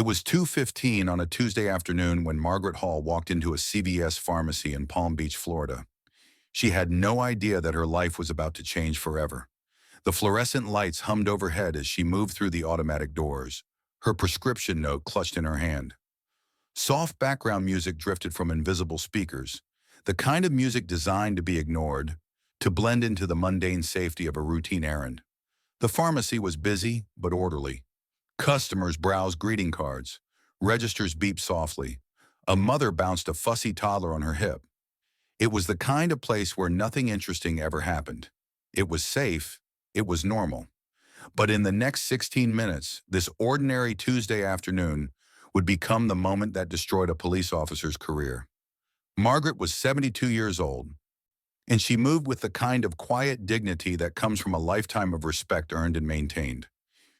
It was 2:15 on a Tuesday afternoon when Margaret Hall walked into a CVS pharmacy in Palm Beach, Florida. She had no idea that her life was about to change forever. The fluorescent lights hummed overhead as she moved through the automatic doors, her prescription note clutched in her hand. Soft background music drifted from invisible speakers, the kind of music designed to be ignored, to blend into the mundane safety of a routine errand. The pharmacy was busy but orderly. Customers browsed greeting cards. Registers beeped softly. A mother bounced a fussy toddler on her hip. It was the kind of place where nothing interesting ever happened. It was safe. It was normal. But in the next 16 minutes, this ordinary Tuesday afternoon would become the moment that destroyed a police officer's career. Margaret was 72 years old, and she moved with the kind of quiet dignity that comes from a lifetime of respect earned and maintained.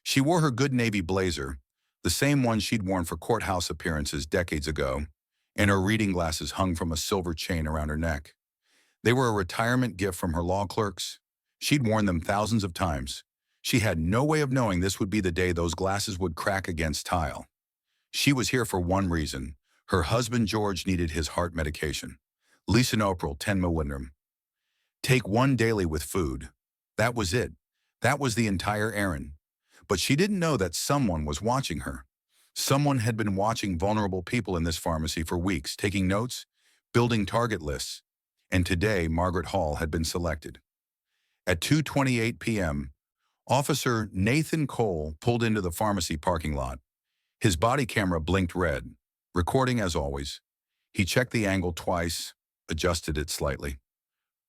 She wore her good navy blazer, the same one she'd worn for courthouse appearances decades ago, and her reading glasses hung from a silver chain around her neck. They were a retirement gift from her law clerks. She'd worn them thousands of times. She had no way of knowing this would be the day those glasses would crack against tile. She was here for one reason. Her husband George needed his heart medication. Lisinopril 10 mg. Take one daily with food. That was it. That was the entire errand. But she didn't know that someone was watching her. Someone had been watching vulnerable people in this pharmacy for weeks, taking notes, building target lists. And today, Margaret Hall had been selected. At 2:28 p.m., Officer Nathan Cole pulled into the pharmacy parking lot. His body camera blinked red, recording as always. He checked the angle twice, adjusted it slightly.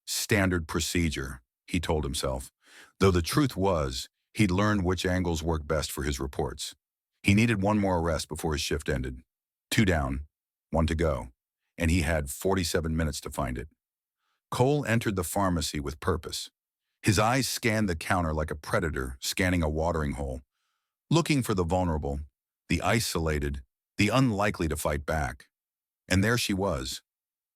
Standard procedure, he told himself, though the truth was, he'd learned which angles worked best for his reports. He needed one more arrest before his shift ended. 2 down, 1 to go, and he had 47 minutes to find it. Cole entered the pharmacy with purpose. His eyes scanned the counter like a predator scanning a watering hole, looking for the vulnerable, the isolated, the unlikely to fight back. And there she was,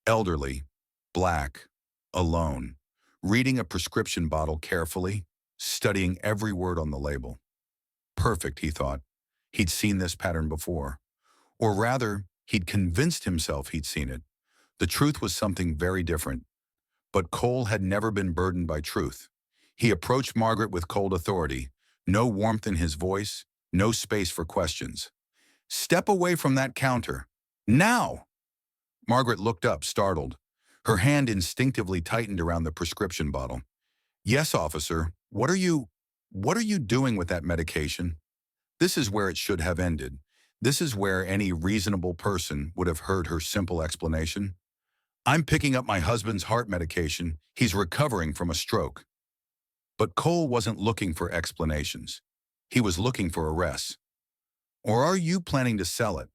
elderly, black, alone, reading a prescription bottle carefully, studying every word on the label. Perfect, he thought. He'd seen this pattern before. Or rather, he'd convinced himself he'd seen it. The truth was something very different. But Cole had never been burdened by truth. He approached Margaret with cold authority, no warmth in his voice, no space for questions. "Step away from that counter. Now!" Margaret looked up, startled. Her hand instinctively tightened around the prescription bottle. "Yes, officer. What are you doing with that medication?" This is where it should have ended. This is where any reasonable person would have heard her simple explanation. "I'm picking up my husband's heart medication. He's recovering from a stroke." But Cole wasn't looking for explanations. He was looking for arrests. "Or are you planning to sell it?"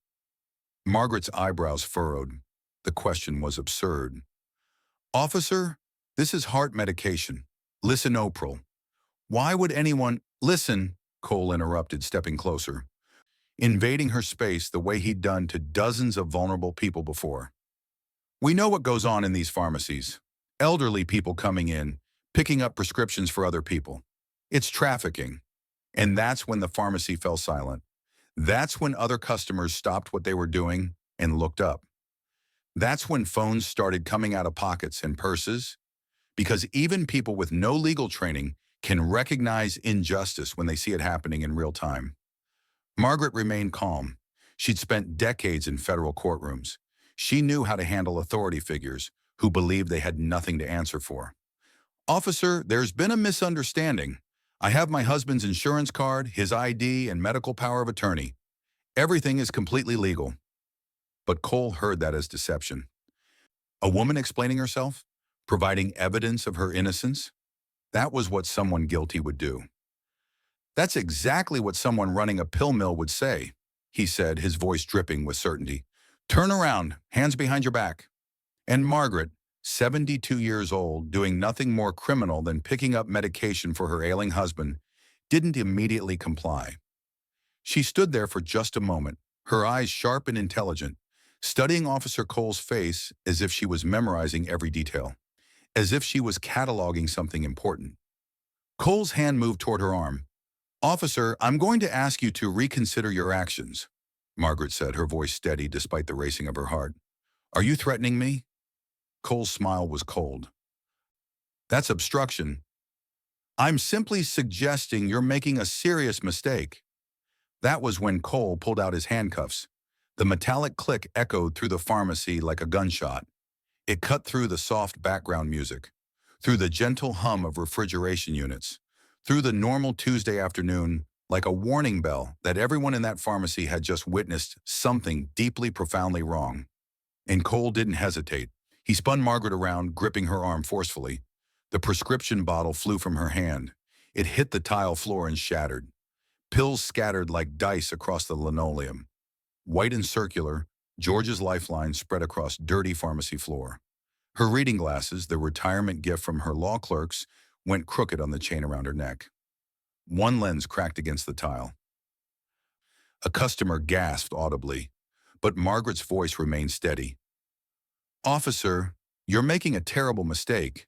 Margaret's eyebrows furrowed. The question was absurd. "Officer, this is heart medication. Lisinopril. Why would anyone—" "Listen," Cole interrupted, stepping closer, invading her space the way he'd done to dozens of vulnerable people before. "We know what goes on in these pharmacies. Elderly people coming in, picking up prescriptions for other people. It's trafficking." And that's when the pharmacy fell silent. That's when other customers stopped what they were doing and looked up. That's when phones started coming out of pockets and purses, because even people with no legal training can recognize injustice when they see it happening in real time. Margaret remained calm. She'd spent decades in federal courtrooms. She knew how to handle authority figures who believed they had nothing to answer for. "Officer, there's been a misunderstanding. I have my husband's insurance card, his ID, and medical power of attorney. Everything is completely legal." But Cole heard that as deception. A woman explaining herself, providing evidence of her innocence, that was what someone guilty would do. "That's exactly what someone running a pill mill would say," he said, his voice dripping with certainty. "Turn around, hands behind your back." And Margaret, 72 years old, doing nothing more criminal than picking up medication for her ailing husband, didn't immediately comply. She stood there for just a moment, her eyes sharp and intelligent, studying Officer Cole's face as if she was memorizing every detail, as if she was cataloging something important. Cole's hand moved toward her arm. "Officer, I'm going to ask you to reconsider your actions." Margaret said, her voice steady despite the racing of her heart. Are you threatening me? Cole's smile was cold. That's obstruction. I'm simply suggesting you're making a serious mistake. That was when Cole pulled out his handcuffs. The metallic click echoed through the pharmacy like a gunshot. It cut through the soft background music, through the gentle hum of refrigeration units, through the normal Tuesday afternoon, like a warning bell that everyone in that pharmacy had just witnessed something deeply, profoundly wrong. And Cole didn't hesitate. He spun Margaret around, gripping her arm forcefully. The prescription bottle flew from her hand. It hit the tile floor and shattered. Pills scattered like dice across the linoleum. White and circular, George's lifeline spread across dirty pharmacy floor. Her reading glasses, the retirement gift from her law clerks, went crooked on the chain around her neck. One lens cracked against the tile. A customer gasped audibly, but Margaret's voice remained steady. Officer, you're making a terrible mistake.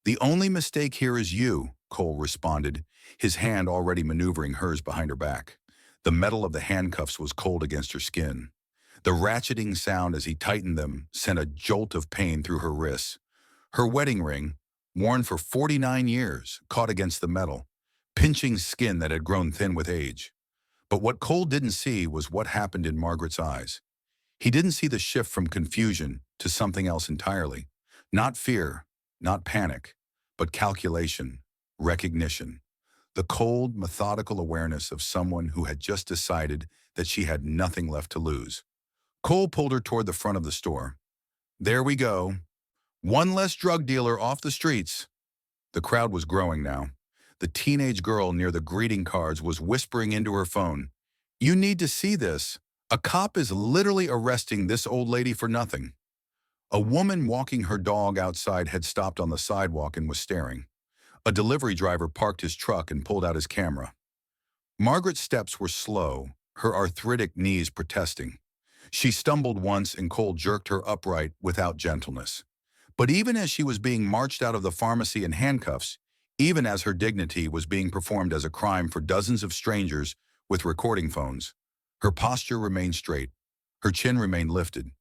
The only mistake here is you, Cole responded, his hand already maneuvering hers behind her back. The metal of the handcuffs was cold against her skin. The ratcheting sound as he tightened them sent a jolt of pain through her wrists. Her wedding ring, worn for 49 years, caught against the metal, pinching skin that had grown thin with age. But what Cole didn't see was what happened in Margaret's eyes. He didn't see the shift from confusion to something else entirely. Not fear, not panic, but calculation, recognition. The cold, methodical awareness of someone who had just decided that she had nothing left to lose. Cole pulled her toward the front of the store. There we go. One less drug dealer off the streets. The crowd was growing now. The teenage girl near the greeting cards was whispering into her phone. You need to see this. A cop is literally arresting this old lady for nothing. A woman walking her dog outside had stopped on the sidewalk and was staring. A delivery driver parked his truck and pulled out his camera. Margaret's steps were slow, her arthritic knees protesting. She stumbled once and Cole jerked her upright without gentleness. But even as she was being marched out of the pharmacy in handcuffs, even as her dignity was being performed as a crime for dozens of strangers with recording phones, her posture remained straight. Her chin remained lifted.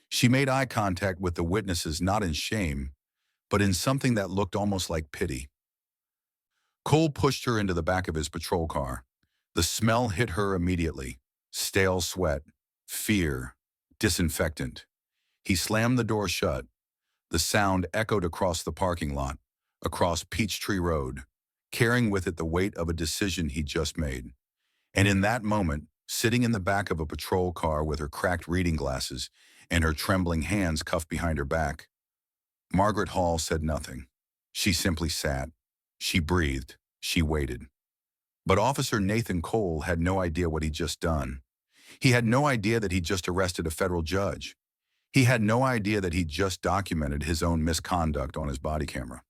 She made eye contact with the witnesses not in shame, but in something that looked almost like pity. Cole pushed her into the back of his patrol car. The smell hit her immediately. Stale sweat, fear, disinfectant. He slammed the door shut. The sound echoed across the parking lot, across Peachtree Road, carrying with it the weight of a decision he'd just made. And in that moment, sitting in the back of a patrol car with her cracked reading glasses and her trembling hands cuffed behind her back, Margaret Hall said nothing. She simply sat. She breathed. She waited. But Officer Nathan Cole had no idea what he'd just done. He had no idea that he'd just arrested a federal judge. He had no idea that he'd just documented his own misconduct on his body camera.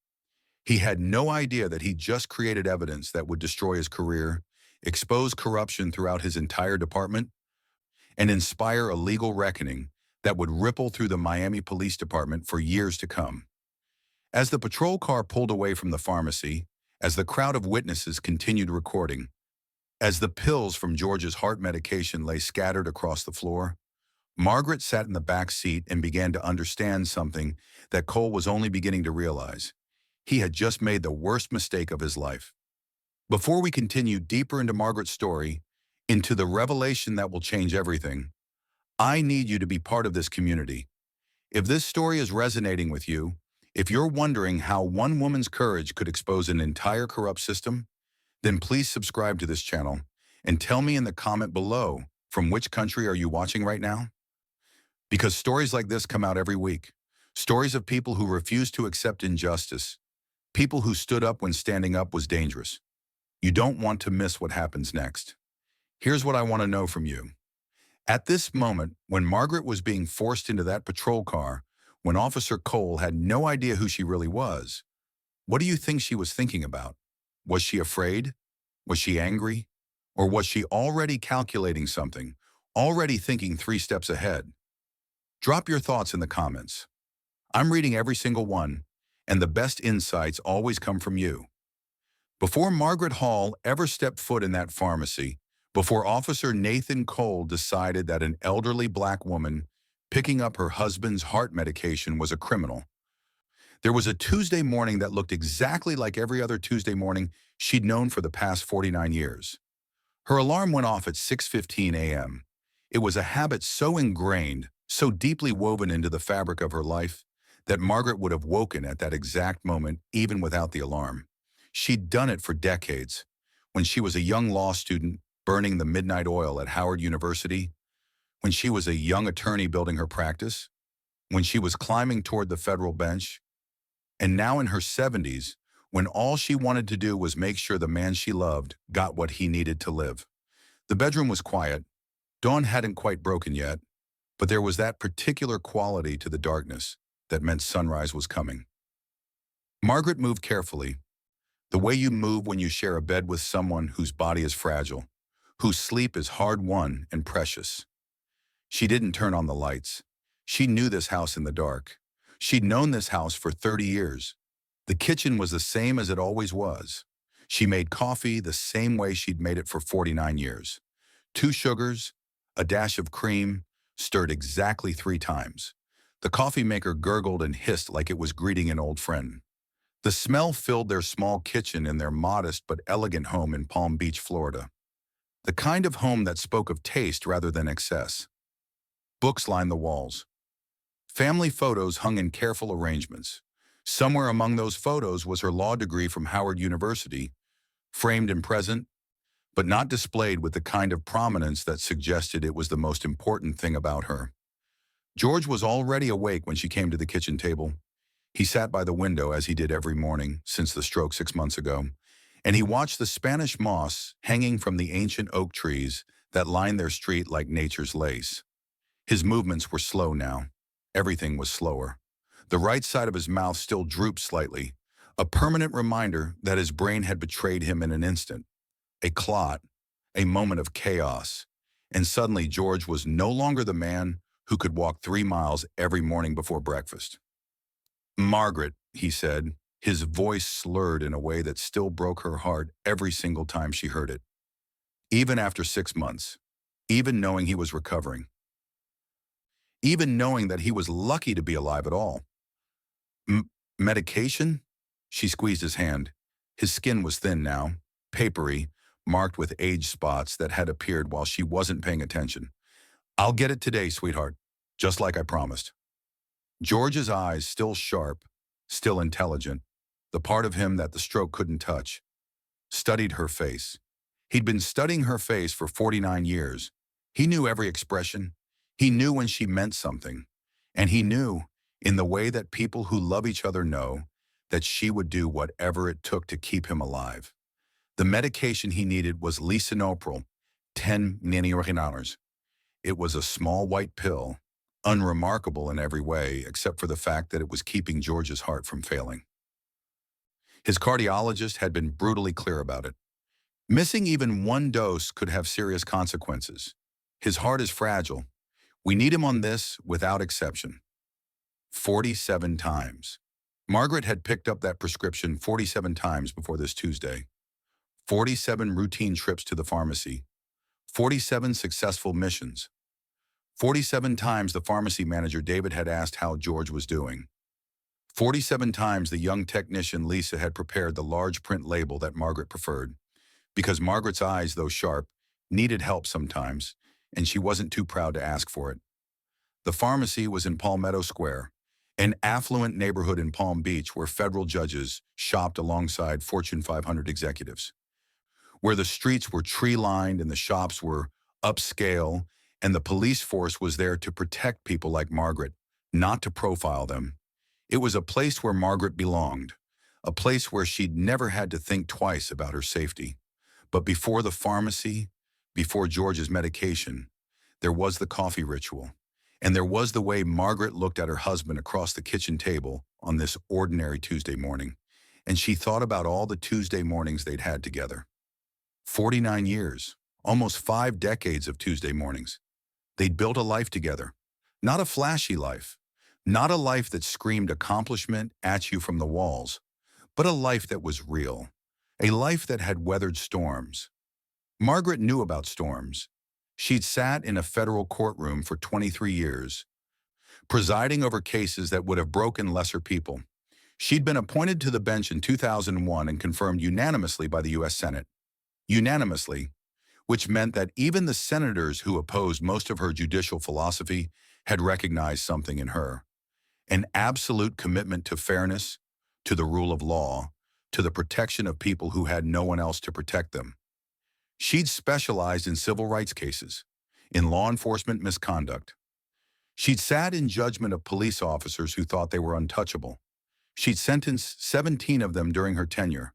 He had no idea that he'd just created evidence that would destroy his career, expose corruption throughout his entire department, and inspire a legal reckoning that would ripple through the Miami Police Department for years to come. As the patrol car pulled away from the pharmacy, as the crowd of witnesses continued recording, as the pills from George's heart medication lay scattered across the floor, Margaret sat in the back seat and began to understand something that Cole was only beginning to realize. He had just made the worst mistake of his life. Before we continue deeper into Margaret's story, into the revelation that will change everything, I need you to be part of this community. If this story is resonating with you, if you're wondering how one woman's courage could expose an entire corrupt system, then please subscribe to this channel and tell me in the comment below, from which country are you watching right now? Because stories like this come out every week. Stories of people who refused to accept injustice. People who stood up when standing up was dangerous. You don't want to miss what happens next. Here's what I want to know from you. At this moment, when Margaret was being forced into that patrol car, when Officer Cole had no idea who she really was, what do you think she was thinking about? Was she afraid? Was she angry? Or was she already calculating something, already thinking 3 steps ahead? Drop your thoughts in the comments. I'm reading every single one, and the best insights always come from you. Before Margaret Hall ever stepped foot in that pharmacy, before Officer Nathan Cole decided that an elderly black woman picking up her husband's heart medication was a criminal. There was a Tuesday morning that looked exactly like every other Tuesday morning she'd known for the past 49 years. Her alarm went off at 6:15 a.m. It was a habit so ingrained, so deeply woven into the fabric of her life, that Margaret would have woken at that exact moment even without the alarm. She'd done it for decades. When she was a young law student burning the midnight oil at Howard University, when she was a young attorney building her practice, when she was climbing toward the federal bench, and now in her 70s, when all she wanted to do was make sure the man she loved got what he needed to live. The bedroom was quiet. Dawn hadn't quite broken yet, but there was that particular quality to the darkness that meant sunrise was coming. Margaret moved carefully, the way you move when you share a bed with someone whose body is fragile, whose sleep is hard-won and precious. She didn't turn on the lights. She knew this house in the dark. She'd known this house for 30 years. The kitchen was the same as it always was. She made coffee the same way she'd made it for 49 years. 2 sugars, a dash of cream, stirred exactly 3 times. The coffee maker gurgled and hissed like it was greeting an old friend. The smell filled their small kitchen in their modest but elegant home in Palm Beach, Florida. The kind of home that spoke of taste rather than excess. Books lined the walls. Family photos hung in careful arrangements. Somewhere among those photos was her law degree from Howard University, framed and present, but not displayed with the kind of prominence that suggested it was the most important thing about her. George was already awake when she came to the kitchen table. He sat by the window as he did every morning since the stroke 6 months ago, and he watched the Spanish moss hanging from the ancient oak trees that lined their street like nature's lace. His movements were slow now. Everything was slower. The right side of his mouth still drooped slightly, a permanent reminder that his brain had betrayed him in an instant. A clot, a moment of chaos, and suddenly George was no longer the man who could walk 3 miles every morning before breakfast. "Margaret," he said, his voice slurred in a way that still broke her heart every single time she heard it. Even after 6 months, even knowing he was recovering, even knowing that he was lucky to be alive at all. Medication?" She squeezed his hand. His skin was thin now, papery, marked with age spots that had appeared while she wasn't paying attention. "I'll get it today, sweetheart, just like I promised." George's eyes, still sharp, still intelligent, the part of him that the stroke couldn't touch, studied her face. He'd been studying her face for 49 years. He knew every expression. He knew when she meant something. And he knew, in the way that people who love each other know, that she would do whatever it took to keep him alive. The medication he needed was lisinopril, 10 nanoreginars. It was a small white pill, unremarkable in every way except for the fact that it was keeping George's heart from failing. His cardiologist had been brutally clear about it. Missing even 1 dose could have serious consequences. His heart is fragile. We need him on this without exception. 47 times. Margaret had picked up that prescription 47 times before this Tuesday. 47 routine trips to the pharmacy. 47 successful missions. 47 times the pharmacy manager David had asked how George was doing. 47 times the young technician Lisa had prepared the large print label that Margaret preferred, because Margaret's eyes, though sharp, needed help sometimes, and she wasn't too proud to ask for it. The pharmacy was in Palmetto Square, an affluent neighborhood in Palm Beach where federal judges shopped alongside Fortune 500 executives, where the streets were tree-lined and the shops were upscale, and the police force was there to protect people like Margaret, not to profile them. It was a place where Margaret belonged, a place where she'd never had to think twice about her safety. But before the pharmacy, before George's medication, there was the coffee ritual, and there was the way Margaret looked at her husband across the kitchen table on this ordinary Tuesday morning, and she thought about all the Tuesday mornings they'd had together. 49 years, almost 5 decades of Tuesday mornings. They'd built a life together, not a flashy life, not a life that screamed accomplishment at you from the walls, but a life that was real, a life that had weathered storms. Margaret knew about storms. She'd sat in a federal courtroom for 23 years, presiding over cases that would have broken lesser people. She'd been appointed to the bench in 2001 and confirmed unanimously by the U.S. Senate. Unanimously, which meant that even the senators who opposed most of her judicial philosophy had recognized something in her. An absolute commitment to fairness, to the rule of law, to the protection of people who had no one else to protect them. She'd specialized in civil rights cases, in law enforcement misconduct. She'd sat in judgment of police officers who thought they were untouchable. She'd sentenced 17 of them during her tenure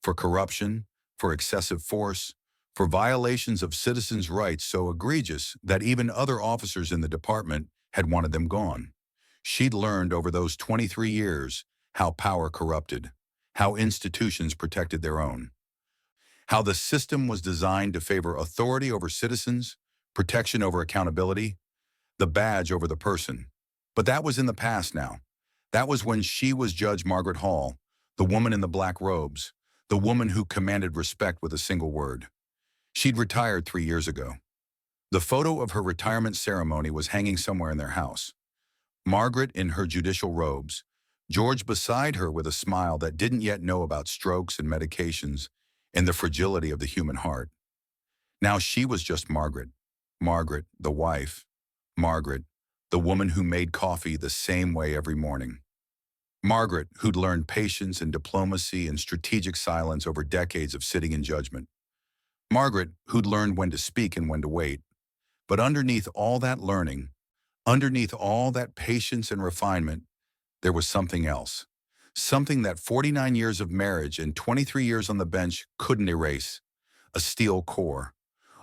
for corruption, for excessive force, for violations of citizens' rights so egregious that even other officers in the department had wanted them gone. She'd learned over those 23 years how power corrupted, how institutions protected their own, how the system was designed to favor authority over citizens, protection over accountability, the badge over the person. But that was in the past now. That was when she was Judge Margaret Hall, the woman in the black robes, the woman who commanded respect with a single word. She'd retired 3 years ago. The photo of her retirement ceremony was hanging somewhere in their house. Margaret in her judicial robes, George beside her with a smile that didn't yet know about strokes and medications and the fragility of the human heart. Now she was just Margaret. Margaret, the wife. Margaret, the woman who made coffee the same way every morning. Margaret, who'd learned patience and diplomacy and strategic silence over decades of sitting in judgment. Margaret, who'd learned when to speak and when to wait. But underneath all that learning, underneath all that patience and refinement, there was something else. Something that 49 years of marriage and 23 years on the bench couldn't erase. A steel core.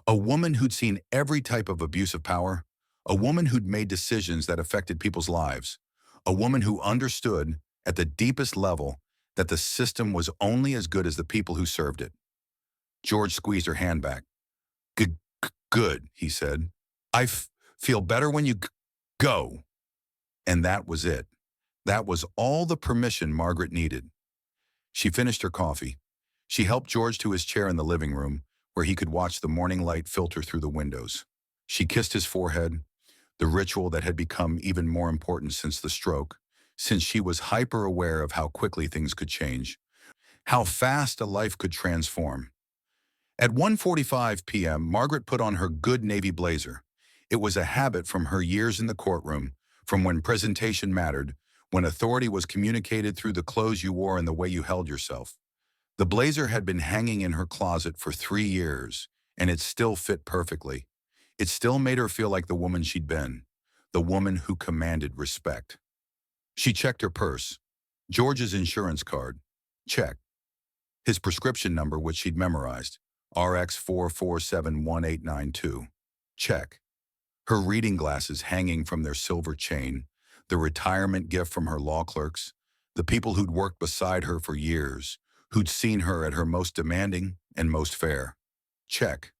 A woman who'd seen every type of abuse of power. A woman who'd made decisions that affected people's lives. A woman who understood, at the deepest level, that the system was only as good as the people who served it. George squeezed her hand back. Good, he said. I feel better when you go. And that was it. That was all the permission Margaret needed. She finished her coffee. She helped George to his chair in the living room, where he could watch the morning light filter through the windows. She kissed his forehead, the ritual that had become even more important since the stroke, since she was hyper-aware of how quickly things could change, how fast a life could transform. At 1:45 p.m., Margaret put on her good navy blazer. It was a habit from her years in the courtroom, from when presentation mattered, when authority was communicated through the clothes you wore and the way you held yourself. The blazer had been hanging in her closet for 3 years, and it still fit perfectly. It still made her feel like the woman she'd been, the woman who commanded respect. She checked her purse. George's insurance card. Check. His prescription number, which she'd memorized. RX4471892. Check. Her reading glasses hanging from their silver chain, the retirement gift from her law clerks, the people who'd worked beside her for years, who'd seen her at her most demanding and most fair. Check.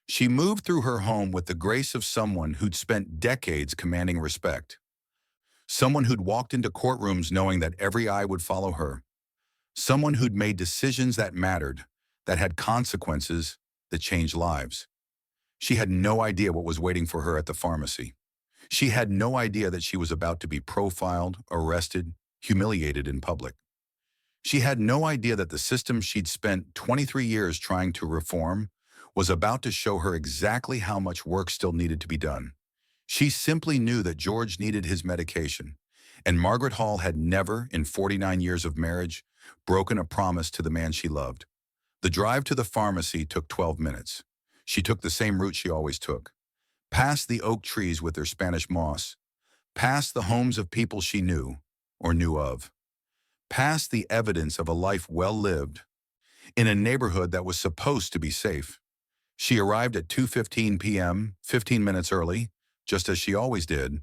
She moved through her home with the grace of someone who'd spent decades commanding respect. Someone who'd walked into courtrooms knowing that every eye would follow her. Someone who'd made decisions that mattered, that had consequences, that changed lives. She had no idea what was waiting for her at the pharmacy. She had no idea that she was about to be profiled, arrested, humiliated in public. She had no idea that the system she'd spent 23 years trying to reform was about to show her exactly how much work still needed to be done. She simply knew that George needed his medication, and Margaret Hall had never, in 49 years of marriage, broken a promise to the man she loved. The drive to the pharmacy took 12 minutes. She took the same route she always took. Past the oak trees with their Spanish moss, past the homes of people she knew or knew of, past the evidence of a life well lived, in a neighborhood that was supposed to be safe. She arrived at 2:15 p.m., 15 minutes early, just as she always did.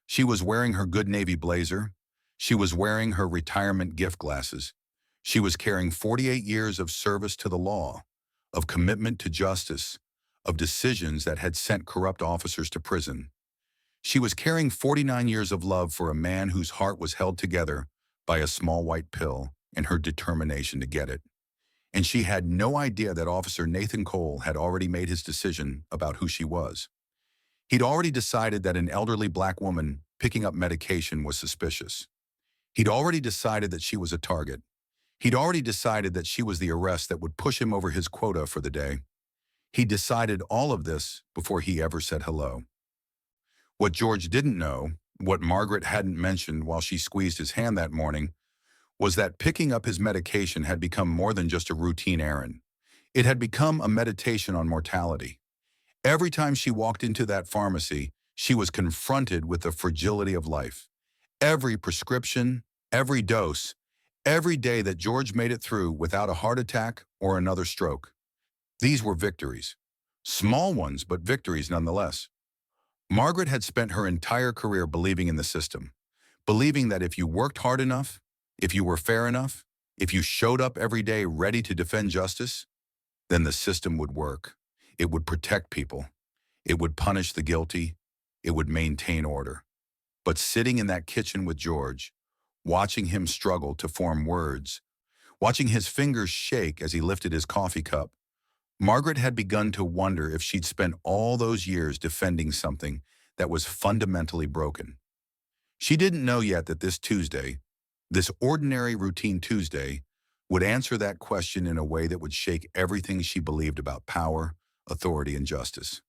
She was wearing her good navy blazer. She was wearing her retirement gift glasses. She was carrying 48 years of service to the law, of commitment to justice, of decisions that had sent corrupt officers to prison. She was carrying 49 years of love for a man whose heart was held together by a small white pill and her determination to get it. and she had no idea that Officer Nathan Cole had already made his decision about who she was. He'd already decided that an elderly black woman picking up medication was suspicious. He'd already decided that she was a target. He'd already decided that she was the arrest that would push him over his quota for the day. He decided all of this before he ever said hello. What George didn't know, what Margaret hadn't mentioned while she squeezed his hand that morning, was that picking up his medication had become more than just a routine errand. It had become a meditation on mortality. Every time she walked into that pharmacy, she was confronted with the fragility of life. Every prescription, every dose, every day that George made it through without a heart attack or another stroke. These were victories. Small ones, but victories nonetheless. Margaret had spent her entire career believing in the system, believing that if you worked hard enough, if you were fair enough, if you showed up every day ready to defend justice, then the system would work. It would protect people. It would punish the guilty. It would maintain order. But sitting in that kitchen with George, watching him struggle to form words, watching his fingers shake as he lifted his coffee cup, Margaret had begun to wonder if she'd spent all those years defending something that was fundamentally broken. She didn't know yet that this Tuesday, this ordinary routine Tuesday, would answer that question in a way that would shake everything she believed about power, authority, and justice.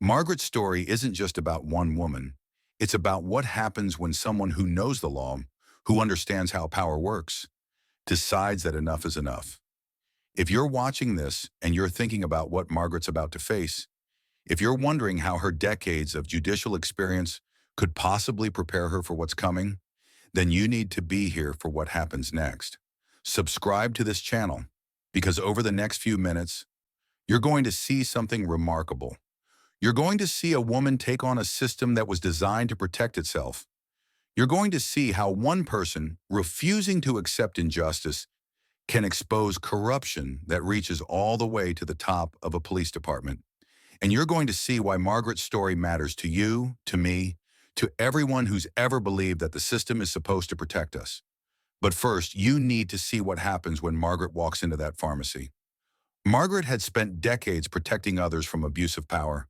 Margaret's story isn't just about one woman. It's about what happens when someone who knows the law, who understands how power works, decides that enough is enough. If you're watching this and you're thinking about what Margaret's about to face, if you're wondering how her decades of judicial experience could possibly prepare her for what's coming, then you need to be here for what happens next. Subscribe to this channel, because over the next few minutes, you're going to see something remarkable. You're going to see a woman take on a system that was designed to protect itself. You're going to see how one person refusing to accept injustice can expose corruption that reaches all the way to the top of a police department. And you're going to see why Margaret's story matters to you, to me, to everyone who's ever believed that the system is supposed to protect us. But first, you need to see what happens when Margaret walks into that pharmacy. Margaret had spent decades protecting others from abuse of power.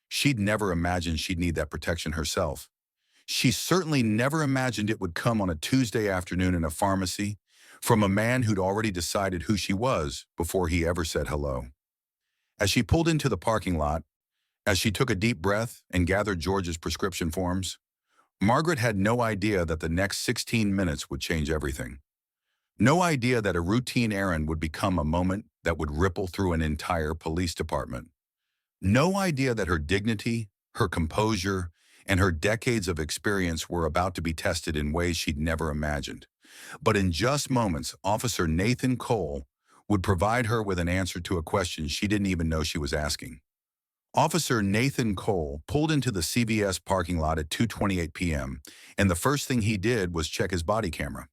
She'd never imagined she'd need that protection herself. She certainly never imagined it would come on a Tuesday afternoon in a pharmacy from a man who'd already decided who she was before he ever said hello. As she pulled into the parking lot, as she took a deep breath and gathered George's prescription forms, Margaret had no idea that the next 16 minutes would change everything. No idea that a routine errand would become a moment that would ripple through an entire police department. No idea that her dignity, her composure, and her decades of experience were about to be tested in ways she'd never imagined. But in just moments, Officer Nathan Cole would provide her with an answer to a question she didn't even know she was asking. Officer Nathan Cole pulled into the CVS parking lot at 2:28 p.m., and the first thing he did was check his body camera.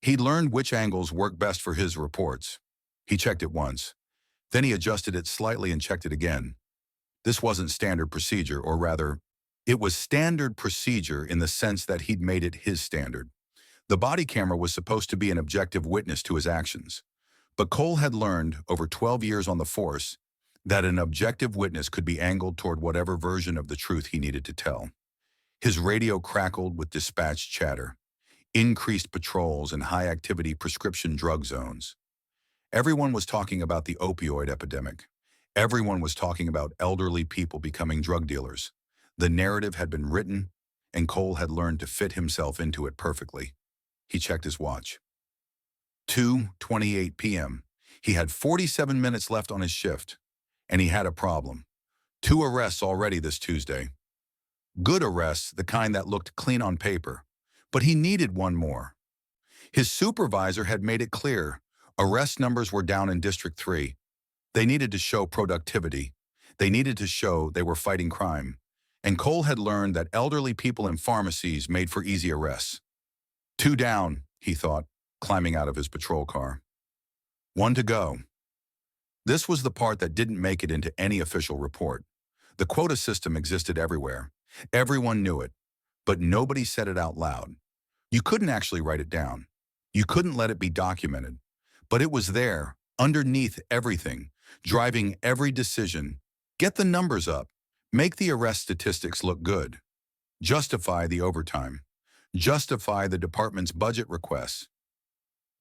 He learned which angles worked best for his reports. He checked it once. Then he adjusted it slightly and checked it again. This wasn't standard procedure, or rather, it was standard procedure in the sense that he'd made it his standard. The body camera was supposed to be an objective witness to his actions. But Cole had learned, over 12 years on the force, that an objective witness could be angled toward whatever version of the truth he needed to tell. His radio crackled with dispatch chatter, increased patrols and high-activity prescription drug zones. Everyone was talking about the opioid epidemic. Everyone was talking about elderly people becoming drug dealers. The narrative had been written, and Cole had learned to fit himself into it perfectly. He checked his watch. 2:28 p.m. He had 47 minutes left on his shift, and he had a problem. 2 arrests already this Tuesday. Good arrests, the kind that looked clean on paper, but he needed one more. His supervisor had made it clear arrest numbers were down in District 3. They needed to show productivity. They needed to show they were fighting crime. And Cole had learned that elderly people in pharmacies made for easy arrests. 2 down, he thought, climbing out of his patrol car. 1 to go. This was the part that didn't make it into any official report. The quota system existed everywhere. Everyone knew it, but nobody said it out loud. You couldn't actually write it down. You couldn't let it be documented. But it was there, underneath everything, driving every decision. Get the numbers up. Make the arrest statistics look good. Justify the overtime. Justify the department's budget requests.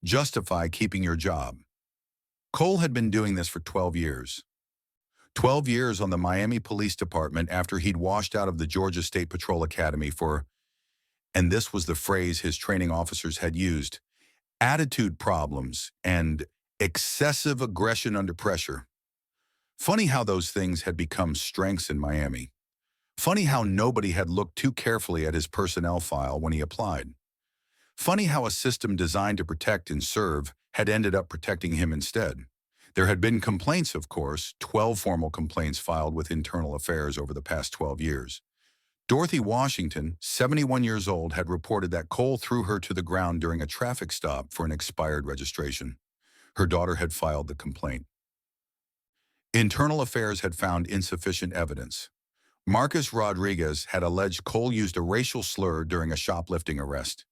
Justify keeping your job. Cole had been doing this for 12 years. 12 years on the Miami Police Department after he'd washed out of the Georgia State Patrol Academy for, and this was the phrase his training officers had used, attitude problems and excessive aggression under pressure. Funny how those things had become strengths in Miami. Funny how nobody had looked too carefully at his personnel file when he applied. Funny how a system designed to protect and serve had ended up protecting him instead. There had been complaints, of course, 12 formal complaints filed with Internal Affairs over the past 12 years. Dorothy Washington, 71 years old, had reported that Cole threw her to the ground during a traffic stop for an expired registration. Her daughter had filed the complaint. Internal Affairs had found insufficient evidence. Marcus Rodriguez had alleged Cole used a racial slur during a shoplifting arrest.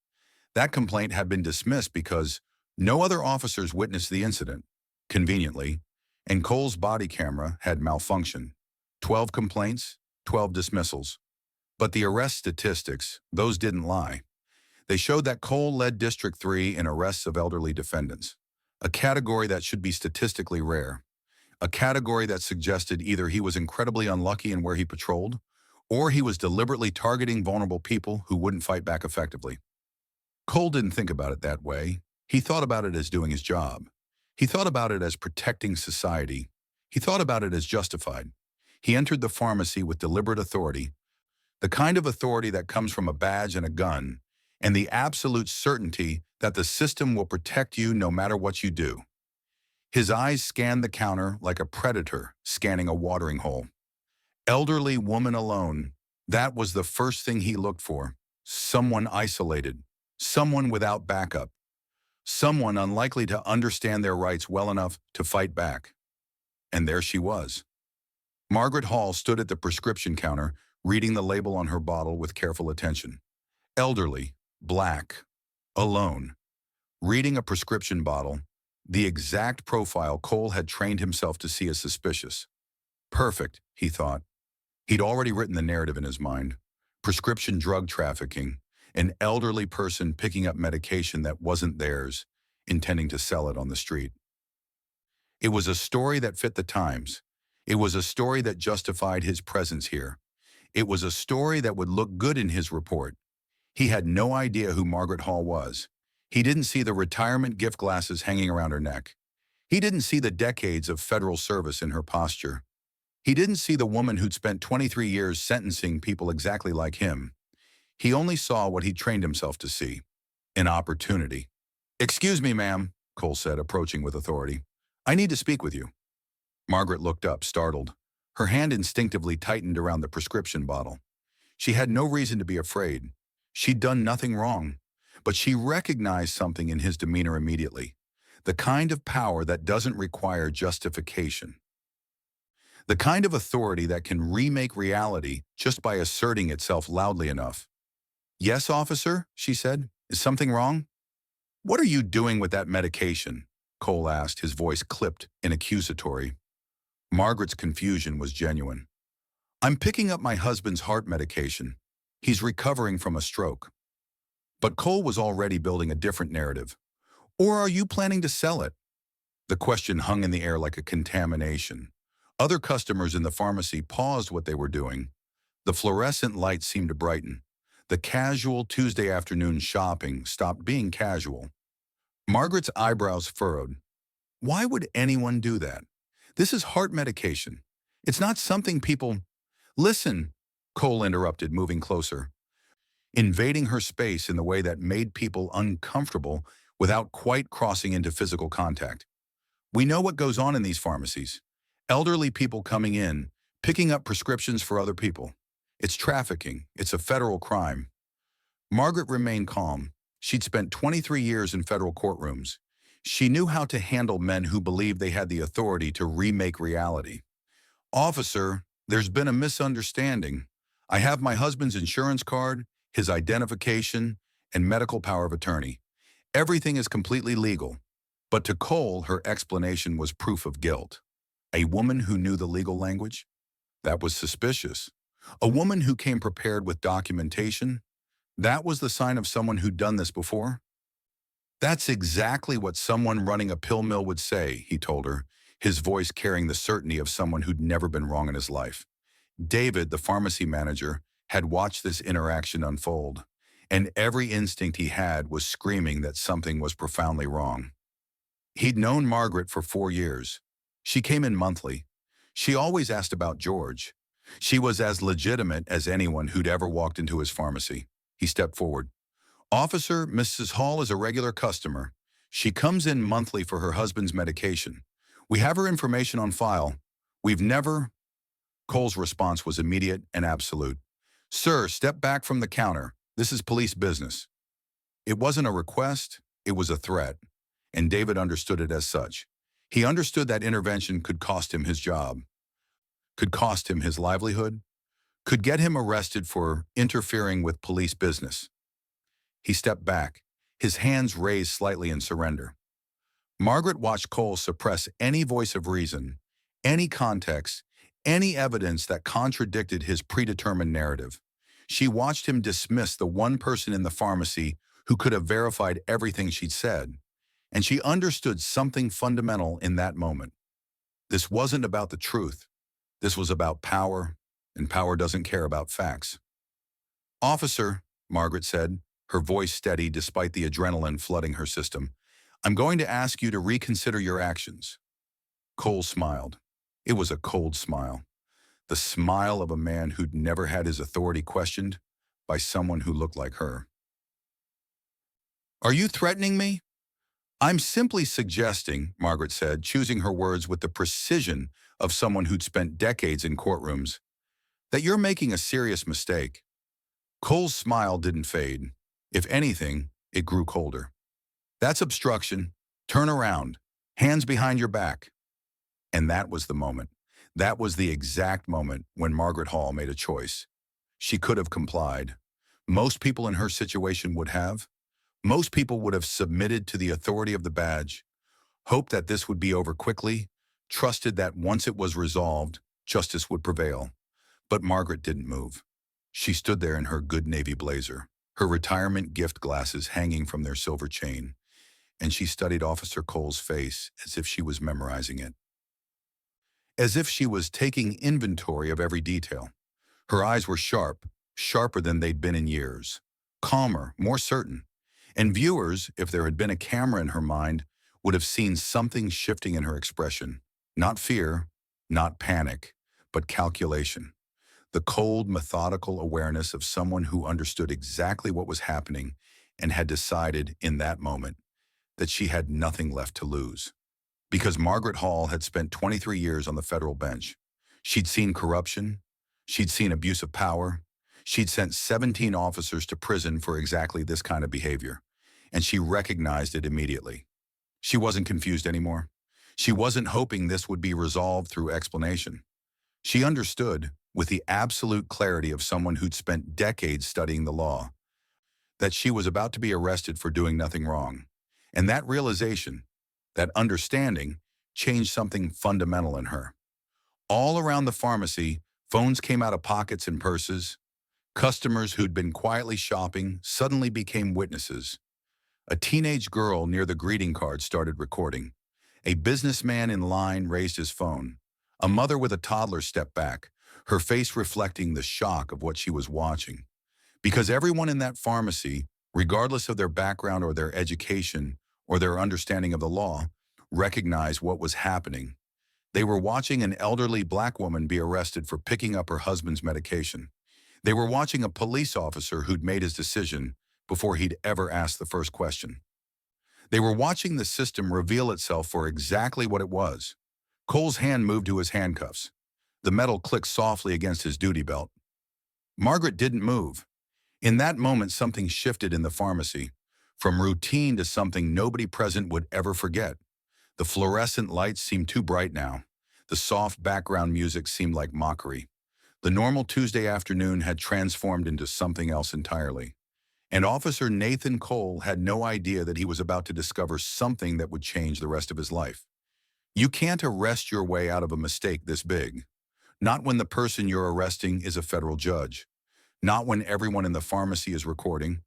That complaint had been dismissed because no other officers witnessed the incident, conveniently, and Cole's body camera had malfunctioned. 12 complaints, 12 dismissals. But the arrest statistics, those didn't lie. They showed that Cole led District 3 in arrests of elderly defendants, a category that should be statistically rare, a category that suggested either he was incredibly unlucky in where he patrolled, or he was deliberately targeting vulnerable people who wouldn't fight back effectively. Cole didn't think about it that way. He thought about it as doing his job. He thought about it as protecting society. He thought about it as justified. He entered the pharmacy with deliberate authority, the kind of authority that comes from a badge and a gun, and the absolute certainty that the system will protect you no matter what you do. His eyes scanned the counter like a predator scanning a watering hole. Elderly woman alone, that was the first thing he looked for. Someone isolated, someone without backup, someone unlikely to understand their rights well enough to fight back. And there she was. Margaret Hall stood at the prescription counter, reading the label on her bottle with careful attention. Elderly, black, alone, reading a prescription bottle, the exact profile Cole had trained himself to see as suspicious. Perfect, he thought. He'd already written the narrative in his mind. Prescription drug trafficking, an elderly person picking up medication that wasn't theirs, intending to sell it on the street. It was a story that fit the times. It was a story that justified his presence here. It was a story that would look good in his report. He had no idea who Margaret Hall was. He didn't see the retirement gift glasses hanging around her neck. He didn't see the decades of federal service in her posture. He didn't see the woman who'd spent 23 years sentencing people exactly like him. He only saw what he trained himself to see, an opportunity. "Excuse me, ma'am," Cole said, approaching with authority. "I need to speak with you." Margaret looked up, startled. Her hand instinctively tightened around the prescription bottle. She had no reason to be afraid. She'd done nothing wrong. But she recognized something in his demeanor immediately, the kind of power that doesn't require justification. The kind of authority that can remake reality just by asserting itself loudly enough. "Yes, officer," she said. "Is something wrong?" "What are you doing with that medication?" Cole asked, his voice clipped and accusatory. Margaret's confusion was genuine. "I'm picking up my husband's heart medication. He's recovering from a stroke." But Cole was already building a different narrative. "Or are you planning to sell it?" The question hung in the air like a contamination. Other customers in the pharmacy paused what they were doing. The fluorescent lights seemed to brighten. The casual Tuesday afternoon shopping stopped being casual. Margaret's eyebrows furrowed. Why would anyone do that? This is heart medication. It's not something people... "Listen," Cole interrupted, moving closer, invading her space in the way that made people uncomfortable without quite crossing into physical contact. "We know what goes on in these pharmacies. Elderly people coming in, picking up prescriptions for other people. It's trafficking. It's a federal crime." Margaret remained calm. She'd spent 23 years in federal courtrooms. She knew how to handle men who believed they had the authority to remake reality. "Officer, there's been a misunderstanding. I have my husband's insurance card, his identification, and medical power of attorney. Everything is completely legal." But to Cole, her explanation was proof of guilt. A woman who knew the legal language? That was suspicious. A woman who came prepared with documentation? That was the sign of someone who'd done this before. That's exactly what someone running a pill mill would say, he told her, his voice carrying the certainty of someone who'd never been wrong in his life. David, the pharmacy manager, had watched this interaction unfold, and every instinct he had was screaming that something was profoundly wrong. He'd known Margaret for 4 years. She came in monthly. She always asked about George. She was as legitimate as anyone who'd ever walked into his pharmacy. He stepped forward. Officer, Mrs. Hall is a regular customer. She comes in monthly for her husband's medication. We have her information on file. We've never... Cole's response was immediate and absolute. Sir, step back from the counter. This is police business. It wasn't a request, it was a threat, and David understood it as such. He understood that intervention could cost him his job, could cost him his livelihood, could get him arrested for interfering with police business. He stepped back, his hands raised slightly in surrender. Margaret watched Cole suppress any voice of reason, any context, any evidence that contradicted his predetermined narrative. She watched him dismiss the one person in the pharmacy who could have verified everything she'd said, and she understood something fundamental in that moment. This wasn't about the truth. This was about power, and power doesn't care about facts. Officer, Margaret said, her voice steady despite the adrenaline flooding her system, I'm going to ask you to reconsider your actions. Cole smiled. It was a cold smile. The smile of a man who'd never had his authority questioned by someone who looked like her. Are you threatening me? I'm simply suggesting, Margaret said, choosing her words with the precision of someone who'd spent decades in courtrooms, that you're making a serious mistake. Cole's smile didn't fade. If anything, it grew colder. That's obstruction. Turn around. Hands behind your back. And that was the moment. That was the exact moment when Margaret Hall made a choice. She could have complied. Most people in her situation would have. Most people would have submitted to the authority of the badge, hoped that this would be over quickly, trusted that once it was resolved, justice would prevail. But Margaret didn't move. She stood there in her good navy blazer, her retirement gift glasses hanging from their silver chain, and she studied Officer Cole's face as if she was memorizing it. As if she was taking inventory of every detail. Her eyes were sharp, sharper than they'd been in years, calmer, more certain. And viewers, if there had been a camera in her mind, would have seen something shifting in her expression. Not fear, not panic, but calculation. The cold, methodical awareness of someone who understood exactly what was happening and had decided in that moment that she had nothing left to lose. Because Margaret Hall had spent 23 years on the federal bench. She'd seen corruption. She'd seen abuse of power. She'd sent 17 officers to prison for exactly this kind of behavior. And she recognized it immediately. She wasn't confused anymore. She wasn't hoping this would be resolved through explanation. She understood, with the absolute clarity of someone who'd spent decades studying the law, that she was about to be arrested for doing nothing wrong. And that realization, that understanding, changed something fundamental in her. All around the pharmacy, phones came out of pockets and purses. Customers who'd been quietly shopping suddenly became witnesses. A teenage girl near the greeting card started recording. A businessman in line raised his phone. A mother with a toddler stepped back, her face reflecting the shock of what she was watching. Because everyone in that pharmacy, regardless of their background or their education or their understanding of the law, recognized what was happening. They were watching an elderly black woman be arrested for picking up her husband's medication. They were watching a police officer who'd made his decision before he'd ever asked the first question. They were watching the system reveal itself for exactly what it was. Cole's hand moved to his handcuffs. The metal clicked softly against his duty belt. Margaret didn't move. In that moment, something shifted in the pharmacy, from routine to something nobody present would ever forget. The fluorescent lights seemed too bright now. The soft background music seemed like mockery. The normal Tuesday afternoon had transformed into something else entirely. And Officer Nathan Cole had no idea that he was about to discover something that would change the rest of his life. You can't arrest your way out of a mistake this big. Not when the person you're arresting is a federal judge. Not when everyone in the pharmacy is recording.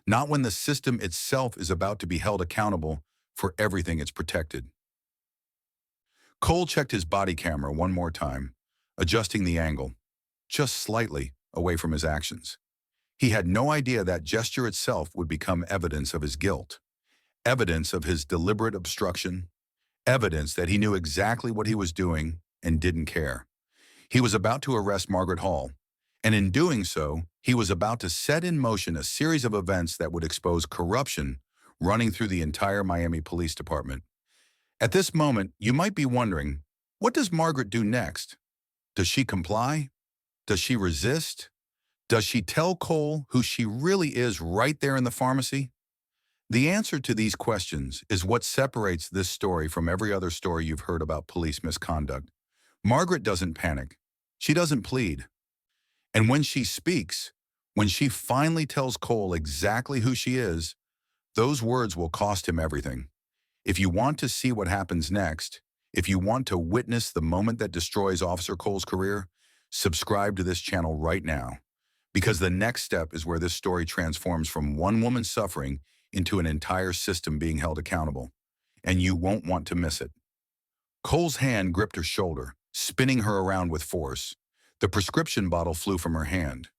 Not when the system itself is about to be held accountable for everything it's protected. Cole checked his body camera one more time, adjusting the angle, just slightly away from his actions. He had no idea that gesture itself would become evidence of his guilt, evidence of his deliberate obstruction, evidence that he knew exactly what he was doing and didn't care. He was about to arrest Margaret Hall, and in doing so, he was about to set in motion a series of events that would expose corruption running through the entire Miami Police Department. At this moment, you might be wondering, what does Margaret do next? Does she comply? Does she resist? Does she tell Cole who she really is right there in the pharmacy? The answer to these questions is what separates this story from every other story you've heard about police misconduct. Margaret doesn't panic. She doesn't plead. And when she speaks, when she finally tells Cole exactly who she is, those words will cost him everything. If you want to see what happens next, if you want to witness the moment that destroys Officer Cole's career, subscribe to this channel right now. Because the next step is where this story transforms from one woman's suffering into an entire system being held accountable. And you won't want to miss it. Cole's hand gripped her shoulder, spinning her around with force. The prescription bottle flew from her hand.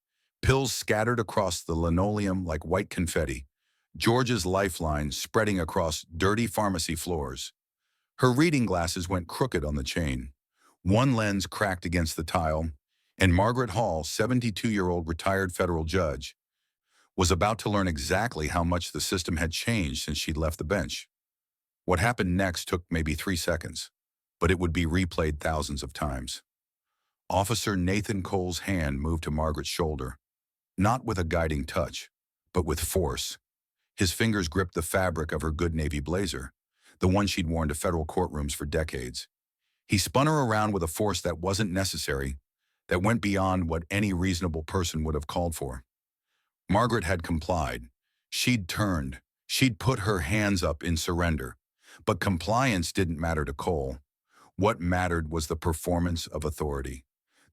Pills scattered across the linoleum like white confetti. George's lifeline spreading across dirty pharmacy floors. Her reading glasses went crooked on the chain. One lens cracked against the tile, and Margaret Hall, 72-year-old retired federal judge, was about to learn exactly how much the system had changed since she'd left the bench. What happened next took maybe 3 seconds, but it would be replayed thousands of times. Officer Nathan Cole's hand moved to Margaret's shoulder, not with a guiding touch, but with force. His fingers gripped the fabric of her good navy blazer, the one she'd worn to federal courtrooms for decades. He spun her around with a force that wasn't necessary, that went beyond what any reasonable person would have called for. Margaret had complied. She'd turned. She'd put her hands up in surrender. But compliance didn't matter to Cole. What mattered was the performance of authority.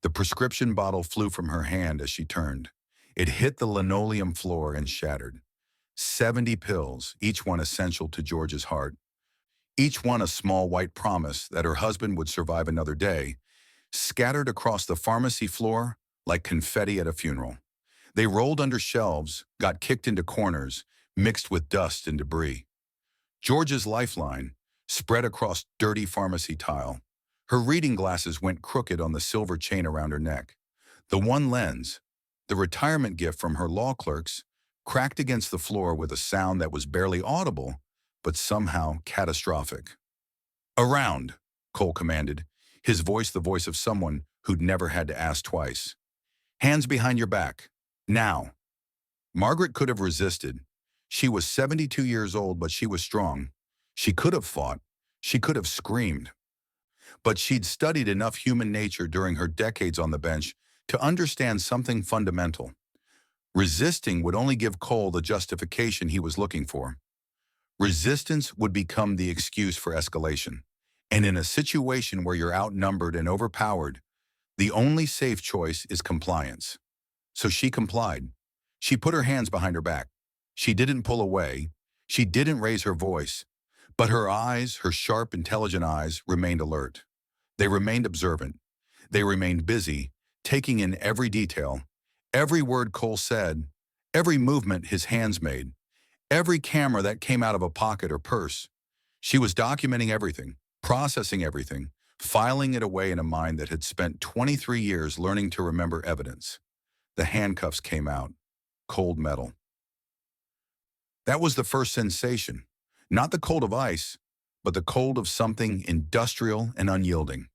The prescription bottle flew from her hand as she turned. It hit the linoleum floor and shattered. 70 pills, each one essential to George's heart. Each one a small white promise that her husband would survive another day, scattered across the pharmacy floor like confetti at a funeral. They rolled under shelves, got kicked into corners, mixed with dust and debris. George's lifeline spread across dirty pharmacy tile. Her reading glasses went crooked on the silver chain around her neck. The one lens, the retirement gift from her law clerks, cracked against the floor with a sound that was barely audible, but somehow catastrophic. "Around," Cole commanded, his voice the voice of someone who'd never had to ask twice. "Hands behind your back. Now." Margaret could have resisted. She was 72 years old, but she was strong. She could have fought. She could have screamed. But she'd studied enough human nature during her decades on the bench to understand something fundamental. Resisting would only give Cole the justification he was looking for. Resistance would become the excuse for escalation. And in a situation where you're outnumbered and overpowered, the only safe choice is compliance. So she complied. She put her hands behind her back. She didn't pull away. She didn't raise her voice. But her eyes, her sharp, intelligent eyes, remained alert. They remained observant. They remained busy, taking in every detail, every word Cole said, every movement his hands made, every camera that came out of a pocket or purse. She was documenting everything, processing everything, filing it away in a mind that had spent 23 years learning to remember evidence. The handcuffs came out, cold metal. That was the first sensation, not the cold of ice, but the cold of something industrial and unyielding.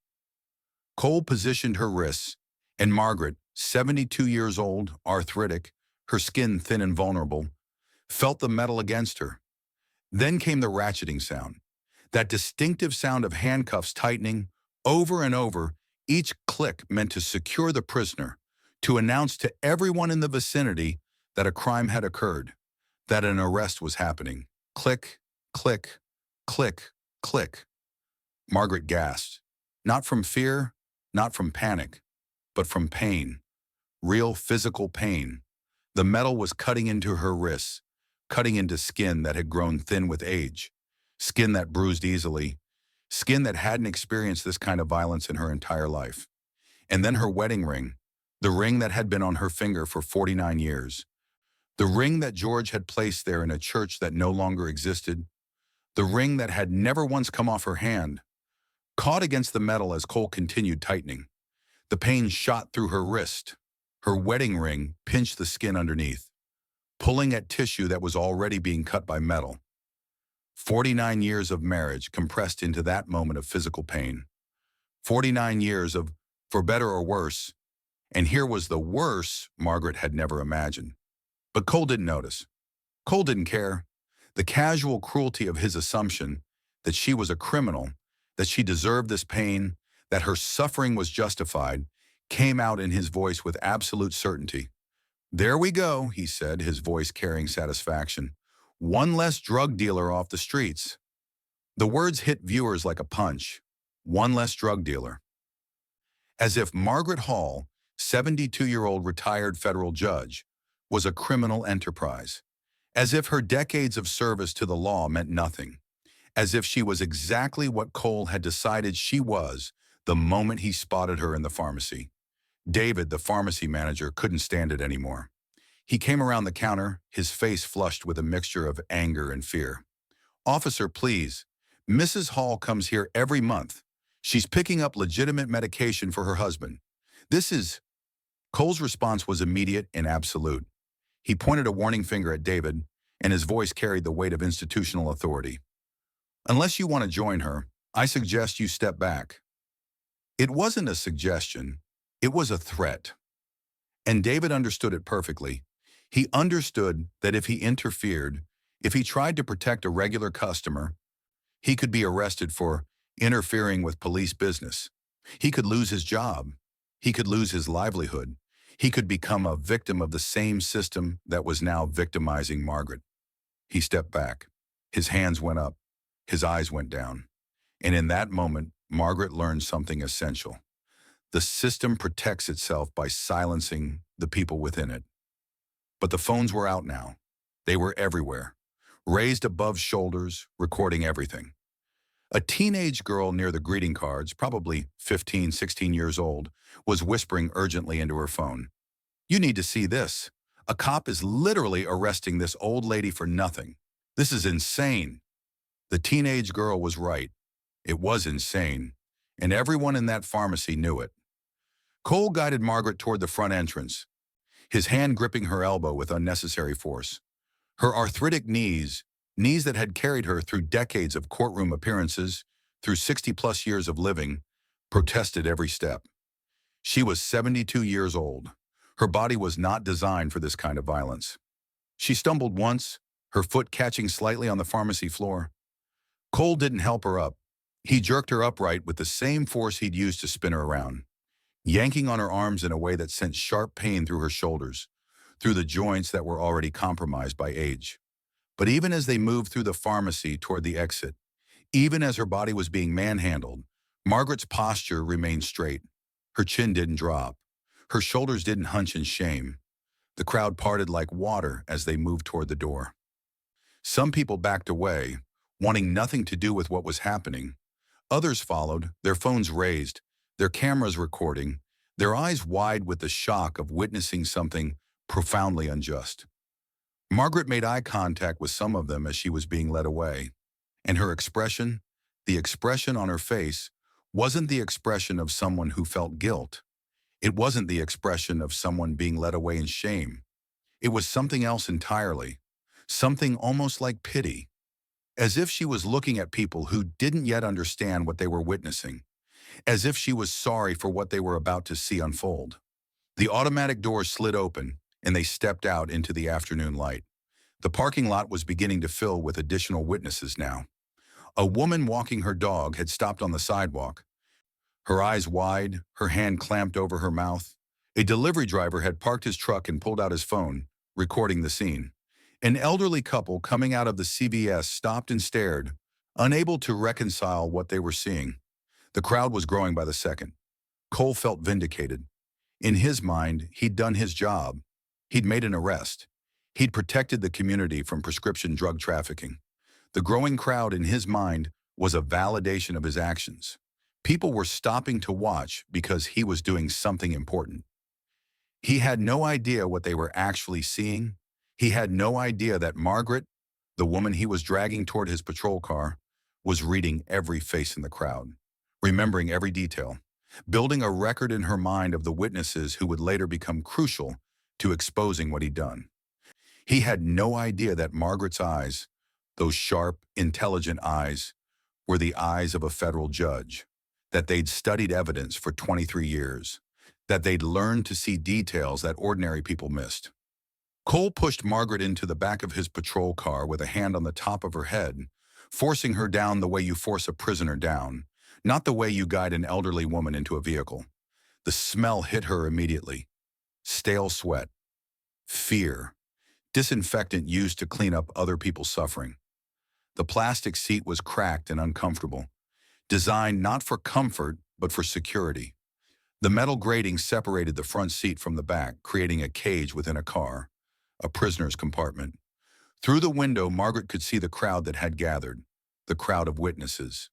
Cole positioned her wrists, and Margaret, 72 years old, arthritic, her skin thin and vulnerable, felt the metal against her. Then came the ratcheting sound, that distinctive sound of handcuffs tightening, over and over. Each click meant to secure the prisoner, to announce to everyone in the vicinity that a crime had occurred. that an arrest was happening. Click, click, click, click. Margaret gasped, not from fear, not from panic, but from pain, real physical pain. The metal was cutting into her wrists, cutting into skin that had grown thin with age, skin that bruised easily, skin that hadn't experienced this kind of violence in her entire life. And then her wedding ring, the ring that had been on her finger for 49 years, the ring that George had placed there in a church that no longer existed, the ring that had never once come off her hand, caught against the metal as Cole continued tightening. The pain shot through her wrist. Her wedding ring pinched the skin underneath, pulling at tissue that was already being cut by metal. 49 years of marriage compressed into that moment of physical pain. 49 years of, for better or worse, and here was the worse Margaret had never imagined. But Cole didn't notice. Cole didn't care. The casual cruelty of his assumption that she was a criminal, that she deserved this pain, that her suffering was justified, came out in his voice with absolute certainty. "There we go," he said, his voice carrying satisfaction. "One less drug dealer off the streets." The words hit viewers like a punch. One less drug dealer. As if Margaret Hall, 72-year-old retired federal judge, was a criminal enterprise. As if her decades of service to the law meant nothing. As if she was exactly what Cole had decided she was the moment he spotted her in the pharmacy. David, the pharmacy manager, couldn't stand it anymore. He came around the counter, his face flushed with a mixture of anger and fear. "Officer, please. Mrs. Hall comes here every month. She's picking up legitimate medication for her husband. This is..." Cole's response was immediate and absolute. He pointed a warning finger at David, and his voice carried the weight of institutional authority. "Unless you want to join her, I suggest you step back." It wasn't a suggestion. It was a threat. And David understood it perfectly. He understood that if he interfered, if he tried to protect a regular customer, he could be arrested for interfering with police business. He could lose his job. He could lose his livelihood. He could become a victim of the same system that was now victimizing Margaret. He stepped back. His hands went up. His eyes went down. And in that moment, Margaret learned something essential. The system protects itself by silencing the people within it. But the phones were out now. They were everywhere, raised above shoulders, recording everything. A teenage girl near the greeting cards, probably 15, 16 years old, was whispering urgently into her phone. "You need to see this. A cop is literally arresting this old lady for nothing. This is insane." The teenage girl was right. It was insane, and everyone in that pharmacy knew it. Cole guided Margaret toward the front entrance, his hand gripping her elbow with unnecessary force. Her arthritic knees that had carried her through decades of courtroom appearances, through 60-plus years of living, protested every step. She was 72 years old. Her body was not designed for this kind of violence. She stumbled once, her foot catching slightly on the pharmacy floor. Cole didn't help her up. He jerked her upright with the same force he'd used to spin her around, yanking on her arms in a way that sent sharp pain through her shoulders, through the joints that were already compromised by age. But even as they moved through the pharmacy toward the exit, even as her body was being manhandled, Margaret's posture remained straight. Her chin didn't drop. Her shoulders didn't hunch in shame. The crowd parted like water as they moved toward the door. Some people backed away, wanting nothing to do with what was happening. Others followed, their phones raised, their cameras recording, their eyes wide with the shock of witnessing something profoundly unjust. Margaret made eye contact with some of them as she was being led away, and her expression, the expression on her face, wasn't the expression of someone who felt guilt. It wasn't the expression of someone being led away in shame. It was something else entirely, something almost like pity, as if she was looking at people who didn't yet understand what they were witnessing, as if she was sorry for what they were about to see unfold. The automatic doors slid open, and they stepped out into the afternoon light. The parking lot was beginning to fill with additional witnesses now. A woman walking her dog had stopped on the sidewalk, her eyes wide, her hand clamped over her mouth. A delivery driver had parked his truck and pulled out his phone, recording the scene. An elderly couple coming out of the CVS stopped and stared, unable to reconcile what they were seeing. The crowd was growing by the second. Cole felt vindicated. In his mind, he'd done his job. He'd made an arrest. He'd protected the community from prescription drug trafficking. The growing crowd in his mind was a validation of his actions. People were stopping to watch because he was doing something important. He had no idea what they were actually seeing. He had no idea that Margaret, the woman he was dragging toward his patrol car, was reading every face in the crowd, remembering every detail, building a record in her mind of the witnesses who would later become crucial to exposing what he'd done. He had no idea that Margaret's eyes, those sharp, intelligent eyes, were the eyes of a federal judge, that they'd studied evidence for 23 years, that they'd learned to see details that ordinary people missed. Cole pushed Margaret into the back of his patrol car with a hand on the top of her head, forcing her down the way you force a prisoner down, not the way you guide an elderly woman into a vehicle. The smell hit her immediately. Stale sweat. Fear. Disinfectant used to clean up other people's suffering. The plastic seat was cracked and uncomfortable, designed not for comfort, but for security. The metal grating separated the front seat from the back, creating a cage within a car, a prisoner's compartment. Through the window, Margaret could see the crowd that had gathered, the crowd of witnesses.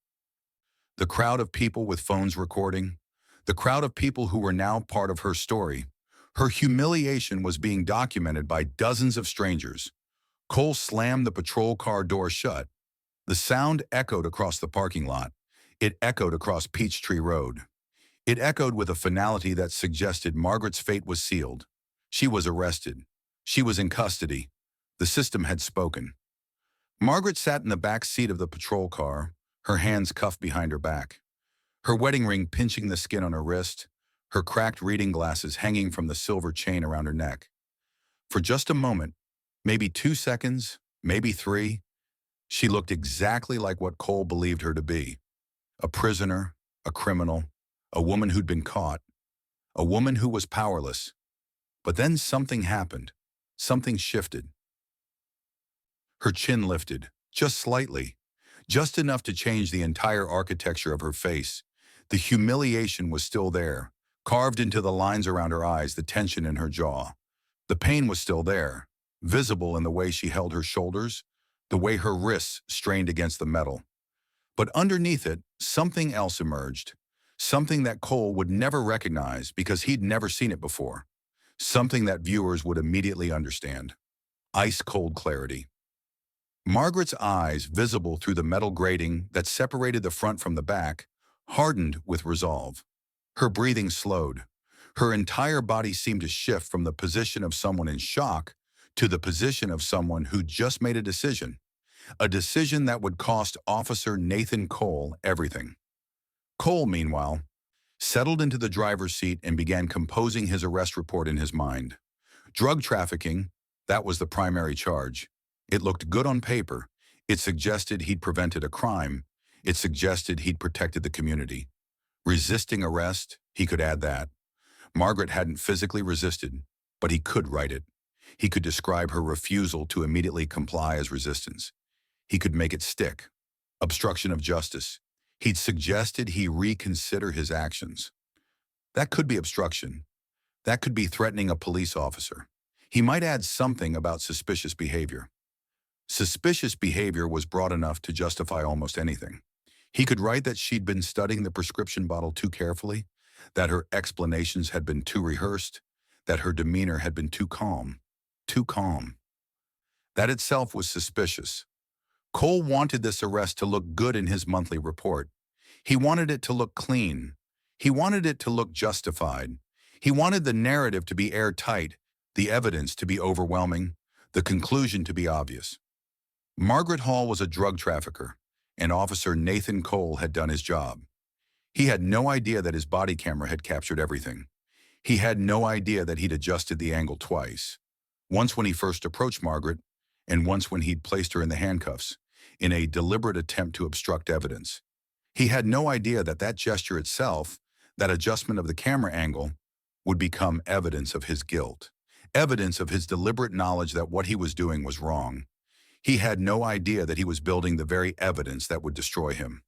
The crowd of people with phones recording, the crowd of people who were now part of her story. Her humiliation was being documented by dozens of strangers. Cole slammed the patrol car door shut. The sound echoed across the parking lot. It echoed across Peachtree Road. It echoed with a finality that suggested Margaret's fate was sealed. She was arrested. She was in custody. The system had spoken. Margaret sat in the back seat of the patrol car, her hands cuffed behind her back, her wedding ring pinching the skin on her wrist, her cracked reading glasses hanging from the silver chain around her neck. For just a moment, maybe 2 seconds, maybe 3, she looked exactly like what Cole believed her to be. A prisoner, a criminal, a woman who'd been caught, a woman who was powerless. But then something happened. Something shifted. Her chin lifted, just slightly, just enough to change the entire architecture of her face. The humiliation was still there, carved into the lines around her eyes, the tension in her jaw. The pain was still there, visible in the way she held her shoulders, the way her wrists strained against the metal. But underneath it, something else emerged, something that Cole would never recognize because he'd never seen it before, something that viewers would immediately understand. Ice-cold clarity. Margaret's eyes, visible through the metal grating that separated the front from the back, hardened with resolve. Her breathing slowed. Her entire body seemed to shift from the position of someone in shock to the position of someone who just made a decision that would cost Officer Nathan Cole everything. Cole, meanwhile, settled into the driver's seat and began composing his arrest report in his mind. Drug trafficking, that was the primary charge. It looked good on paper. It suggested he'd prevented a crime. It suggested he'd protected the community. Resisting arrest, he could add that. Margaret hadn't physically resisted, but he could write it. He could describe her refusal to immediately comply as resistance. He could make it stick. Obstruction of justice. He'd suggested he reconsider his actions. That could be obstruction. That could be threatening a police officer. He might add something about suspicious behavior. Suspicious behavior was broad enough to justify almost anything. He could write that she'd been studying the prescription bottle too carefully, that her explanations had been too rehearsed, that her demeanor had been too calm. Too calm. That itself was suspicious. Cole wanted this arrest to look good in his monthly report. He wanted it to look clean. He wanted it to look justified. He wanted the narrative to be airtight, the evidence to be overwhelming, the conclusion to be obvious. Margaret Hall was a drug trafficker, and Officer Nathan Cole had done his job. He had no idea that his body camera had captured everything. He had no idea that he'd adjusted the angle twice. Once when he first approached Margaret, and once when he'd placed her in the handcuffs, in a deliberate attempt to obstruct evidence. He had no idea that that gesture itself, that adjustment of the camera angle, would become evidence of his guilt, evidence of his deliberate knowledge that what he was doing was wrong. He had no idea that he was building the very evidence that would destroy him.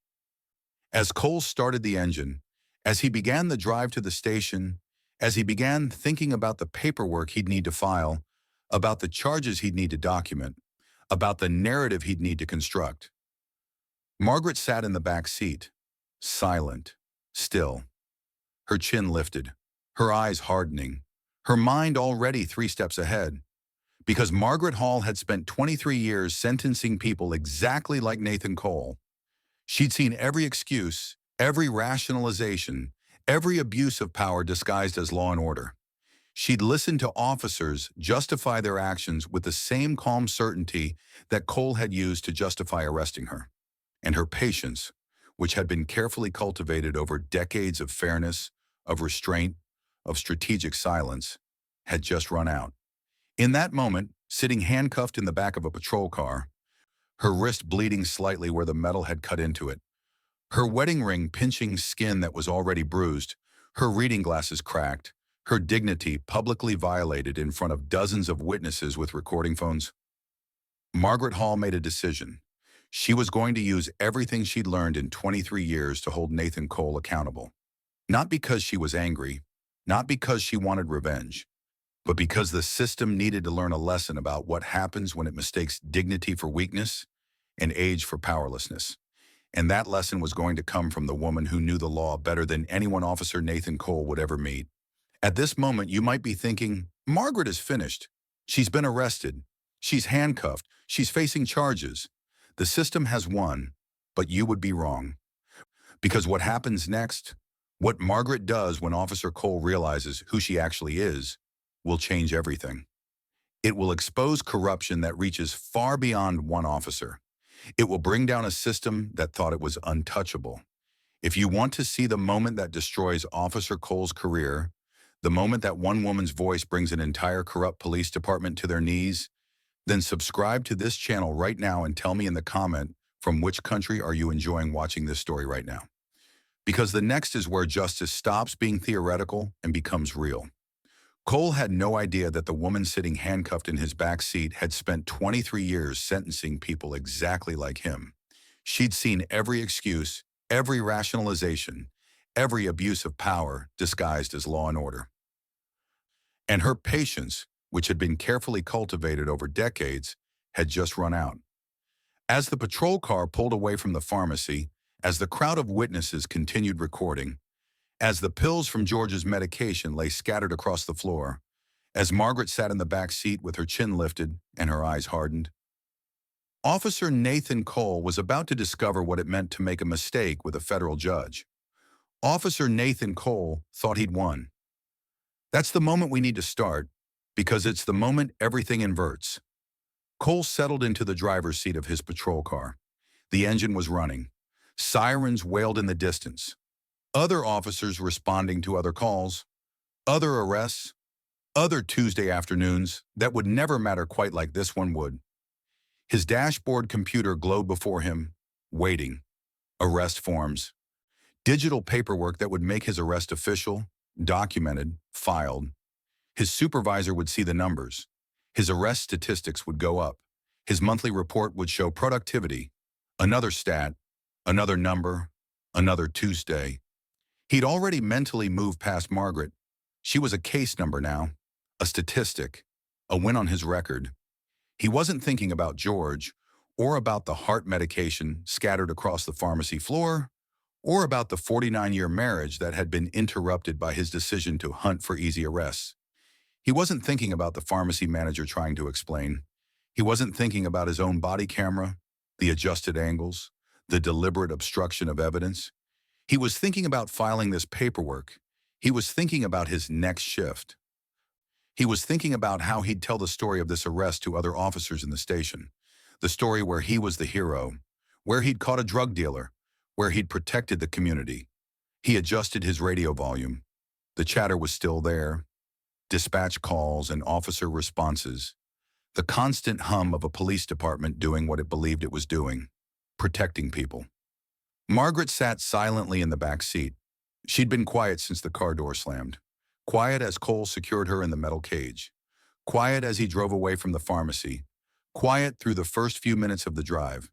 As Cole started the engine, as he began the drive to the station, as he began thinking about the paperwork he'd need to file, about the charges he'd need to document, about the narrative he'd need to construct, Margaret sat in the back seat, silent, still, her chin lifted, her eyes hardening, her mind already 3 steps ahead. Because Margaret Hall had spent 23 years sentencing people exactly like Nathan Cole. She'd seen every excuse, every rationalization, every abuse of power disguised as law and order. She'd listened to officers justify their actions with the same calm certainty that Cole had used to justify arresting her. And her patience, which had been carefully cultivated over decades of fairness, of restraint, of strategic silence, had just run out. In that moment, sitting handcuffed in the back of a patrol car, her wrist bleeding slightly where the metal had cut into it, her wedding ring pinching skin that was already bruised, her reading glasses cracked, her dignity publicly violated in front of dozens of witnesses with recording phones, Margaret Hall made a decision. She was going to use everything she'd learned in 23 years to hold Nathan Cole accountable. Not because she was angry, not because she wanted revenge, but because the system needed to learn a lesson about what happens when it mistakes dignity for weakness and age for powerlessness. And that lesson was going to come from the woman who knew the law better than anyone Officer Nathan Cole would ever meet. At this moment, you might be thinking, Margaret is finished. She's been arrested. She's handcuffed. She's facing charges. The system has won, but you would be wrong. Because what happens next, what Margaret does when Officer Cole realizes who she actually is, will change everything. It will expose corruption that reaches far beyond one officer. It will bring down a system that thought it was untouchable. If you want to see the moment that destroys Officer Cole's career, the moment that one woman's voice brings an entire corrupt police department to their knees, then subscribe to this channel right now and tell me in the comment from which country are you enjoying watching this story right now. Because the next is where justice stops being theoretical and becomes real. Cole had no idea that the woman sitting handcuffed in his back seat had spent 23 years sentencing people exactly like him. She'd seen every excuse, every rationalization, every abuse of power disguised as law and order. And her patience, which had been carefully cultivated over decades, had just run out. As the patrol car pulled away from the pharmacy, as the crowd of witnesses continued recording, as the pills from George's medication lay scattered across the floor, as Margaret sat in the back seat with her chin lifted and her eyes hardened, Officer Nathan Cole was about to discover what it meant to make a mistake with a federal judge. Officer Nathan Cole thought he'd won. That's the moment we need to start, because it's the moment everything inverts. Cole settled into the driver's seat of his patrol car. The engine was running. Sirens wailed in the distance. Other officers responding to other calls, other arrests, other Tuesday afternoons that would never matter quite like this one would. His dashboard computer glowed before him, waiting. Arrest forms. Digital paperwork that would make his arrest official, documented, filed. His supervisor would see the numbers. His arrest statistics would go up. His monthly report would show productivity. Another stat, another number, another Tuesday. He'd already mentally moved past Margaret. She was a case number now, a statistic, a win on his record. He wasn't thinking about George, or about the heart medication scattered across the pharmacy floor, or about the 49-year marriage that had been interrupted by his decision to hunt for easy arrests. He wasn't thinking about the pharmacy manager trying to explain. He wasn't thinking about his own body camera, the adjusted angles, the deliberate obstruction of evidence. He was thinking about filing this paperwork. He was thinking about his next shift. He was thinking about how he'd tell the story of this arrest to other officers in the station. The story where he was the hero, where he'd caught a drug dealer, where he'd protected the community. He adjusted his radio volume. The chatter was still there. Dispatch calls and officer responses. The constant hum of a police department doing what it believed it was doing, protecting people. Margaret sat silently in the back seat. She'd been quiet since the car door slammed. Quiet as Cole secured her in the metal cage. Quiet as he drove away from the pharmacy, quiet through the first few minutes of the drive.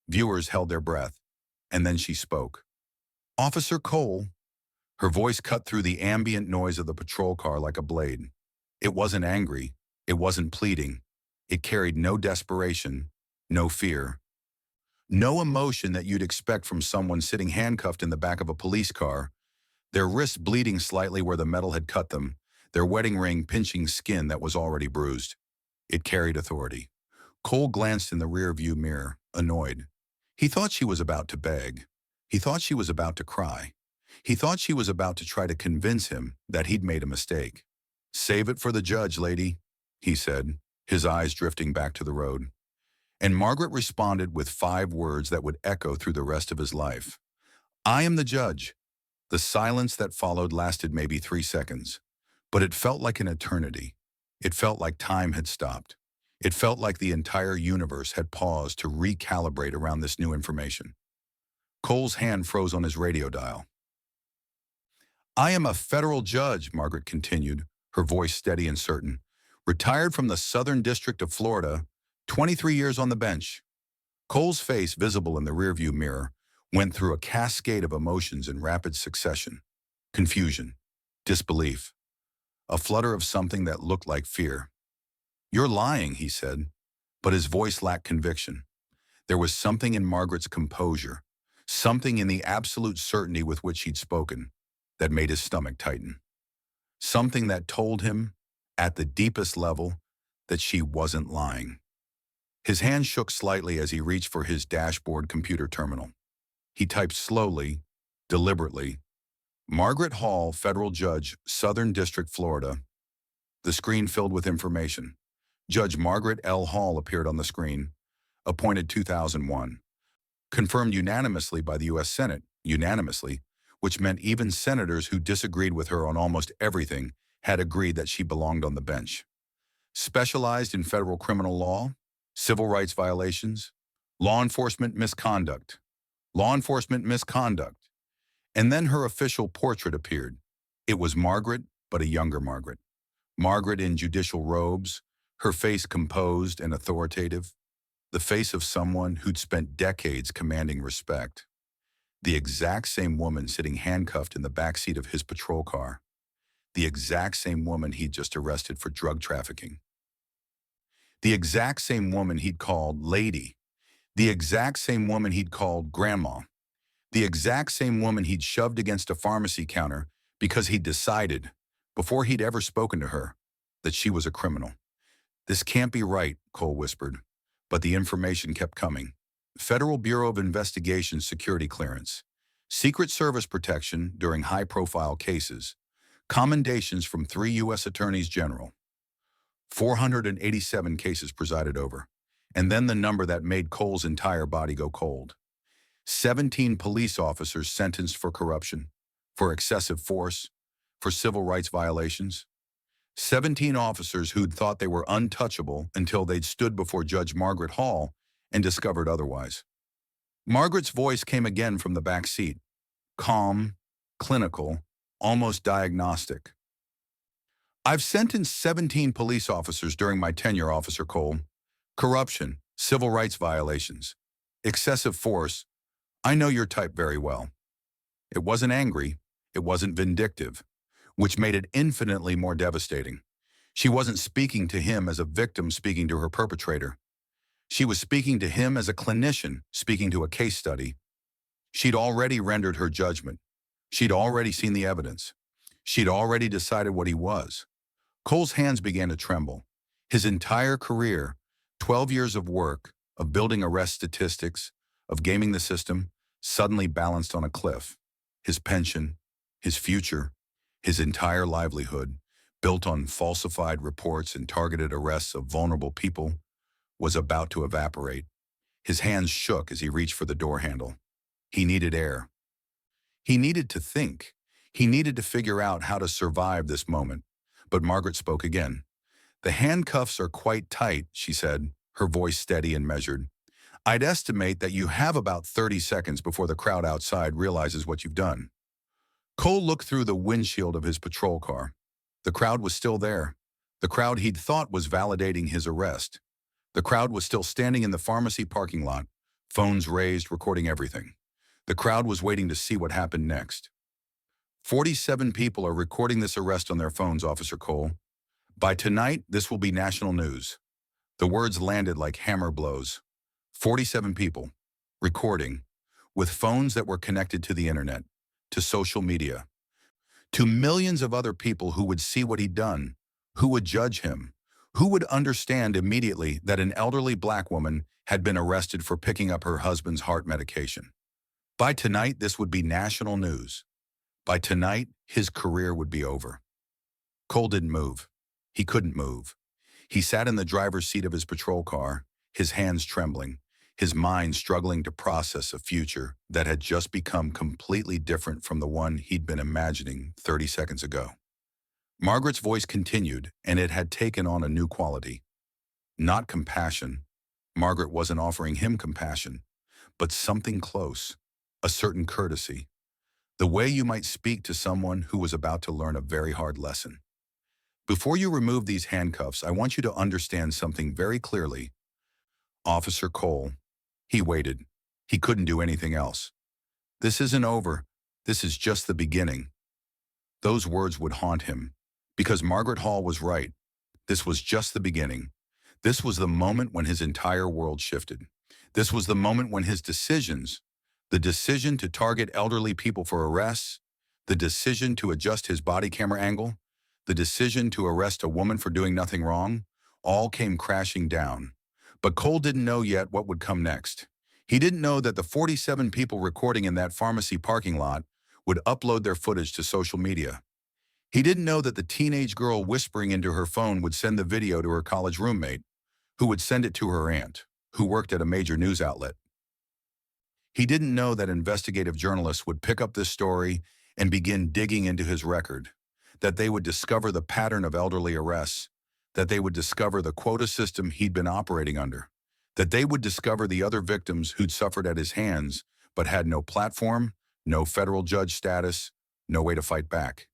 Viewers held their breath, and then she spoke. "Officer Cole." Her voice cut through the ambient noise of the patrol car like a blade. It wasn't angry. It wasn't pleading. It carried no desperation, no fear, no emotion that you'd expect from someone sitting handcuffed in the back of a police car, their wrists bleeding slightly where the metal had cut them, their wedding ring pinching skin that was already bruised. It carried authority. Cole glanced in the rearview mirror, annoyed. He thought she was about to beg. He thought she was about to cry. He thought she was about to try to convince him that he'd made a mistake. "Save it for the judge, lady," he said, his eyes drifting back to the road. And Margaret responded with 5 words that would echo through the rest of his life. "I am the judge." The silence that followed lasted maybe 3 seconds, but it felt like an eternity. It felt like time had stopped. It felt like the entire universe had paused to recalibrate around this new information. Cole's hand froze on his radio dial. "I am a federal judge," Margaret continued, her voice steady and certain. "Retired from the Southern District of Florida, 23 years on the bench." Cole's face, visible in the rearview mirror, went through a cascade of emotions in rapid succession. Confusion, disbelief, a flutter of something that looked like fear. "You're lying," he said, but his voice lacked conviction. There was something in Margaret's composure, something in the absolute certainty with which he'd spoken, that made his stomach tighten. Something that told him, at the deepest level, that she wasn't lying. His hand shook slightly as he reached for his dashboard computer terminal. He typed slowly, deliberately, "Margaret Hall, Federal Judge, Southern District, Florida." The screen filled with information. Judge Margaret L. Hall appeared on the screen. Appointed 2001. Confirmed unanimously by the U.S. Senate, unanimously, which meant even senators who disagreed with her on almost everything had agreed that she belonged on the bench. Specialized in federal criminal law, civil rights violations, law enforcement misconduct. Law enforcement misconduct. And then her official portrait appeared. It was Margaret, but a younger Margaret. Margaret in judicial robes, her face composed and authoritative, the face of someone who'd spent decades commanding respect. The exact same woman sitting handcuffed in the backseat of his patrol car. The exact same woman he'd just arrested for drug trafficking. The exact same woman he'd called lady. The exact same woman he'd called grandma. The exact same woman he'd shoved against a pharmacy counter because he'd decided, before he'd ever spoken to her, that she was a criminal. "This can't be right," Cole whispered, but the information kept coming. Federal Bureau of Investigation security clearance, Secret Service protection during high-profile cases, commendations from 3 U.S. Attorneys General, 487 cases presided over, and then the number that made Cole's entire body go cold. 17 police officers sentenced for corruption, for excessive force, for civil rights violations. 17 officers who'd thought they were untouchable until they'd stood before Judge Margaret Hall and discovered otherwise. Margaret's voice came again from the back seat, calm, clinical, almost diagnostic. "I've sentenced 17 police officers during my tenure, Officer Cole. Corruption, civil rights violations, excessive force. I know your type very well." It wasn't angry. It wasn't vindictive, which made it infinitely more devastating. She wasn't speaking to him as a victim speaking to her perpetrator. She was speaking to him as a clinician speaking to a case study. She'd already rendered her judgment. She'd already seen the evidence. She'd already decided what he was. Cole's hands began to tremble. His entire career, 12 years of work, of building arrest statistics, of gaming the system, suddenly balanced on a cliff. His pension, his future, his entire livelihood, built on falsified reports and targeted arrests of vulnerable people, was about to evaporate. His hands shook as he reached for the door handle. He needed air. He needed to think. He needed to figure out how to survive this moment. But Margaret spoke again. "The handcuffs are quite tight," she said, her voice steady and measured. "I'd estimate that you have about 30 seconds before the crowd outside realizes what you've done." Cole looked through the windshield of his patrol car. The crowd was still there, The crowd he'd thought was validating his arrest. The crowd was still standing in the pharmacy parking lot, phones raised, recording everything. The crowd was waiting to see what happened next. 47 people are recording this arrest on their phones, Officer Cole. By tonight, this will be national news. The words landed like hammer blows. 47 people, recording, with phones that were connected to the internet, to social media, to millions of other people who would see what he'd done, who would judge him, who would understand immediately that an elderly black woman had been arrested for picking up her husband's heart medication. By tonight, this would be national news. By tonight, his career would be over. Cole didn't move. He couldn't move. He sat in the driver's seat of his patrol car, his hands trembling, his mind struggling to process a future that had just become completely different from the one he'd been imagining 30 seconds ago. Margaret's voice continued, and it had taken on a new quality. Not compassion. Margaret wasn't offering him compassion, but something close, a certain courtesy. The way you might speak to someone who was about to learn a very hard lesson. Before you remove these handcuffs, I want you to understand something very clearly. Officer Cole. He waited. He couldn't do anything else. This isn't over. This is just the beginning. Those words would haunt him, because Margaret Hall was right. This was just the beginning. This was the moment when his entire world shifted. This was the moment when his decisions, the decision to target elderly people for arrests, the decision to adjust his body camera angle, the decision to arrest a woman for doing nothing wrong, all came crashing down. But Cole didn't know yet what would come next. He didn't know that the 47 people recording in that pharmacy parking lot would upload their footage to social media. He didn't know that the teenage girl whispering into her phone would send the video to her college roommate, who would send it to her aunt, who worked at a major news outlet. He didn't know that investigative journalists would pick up this story and begin digging into his record, that they would discover the pattern of elderly arrests, that they would discover the quota system he'd been operating under, that they would discover the other victims who'd suffered at his hands but had no platform, no federal judge status, no way to fight back.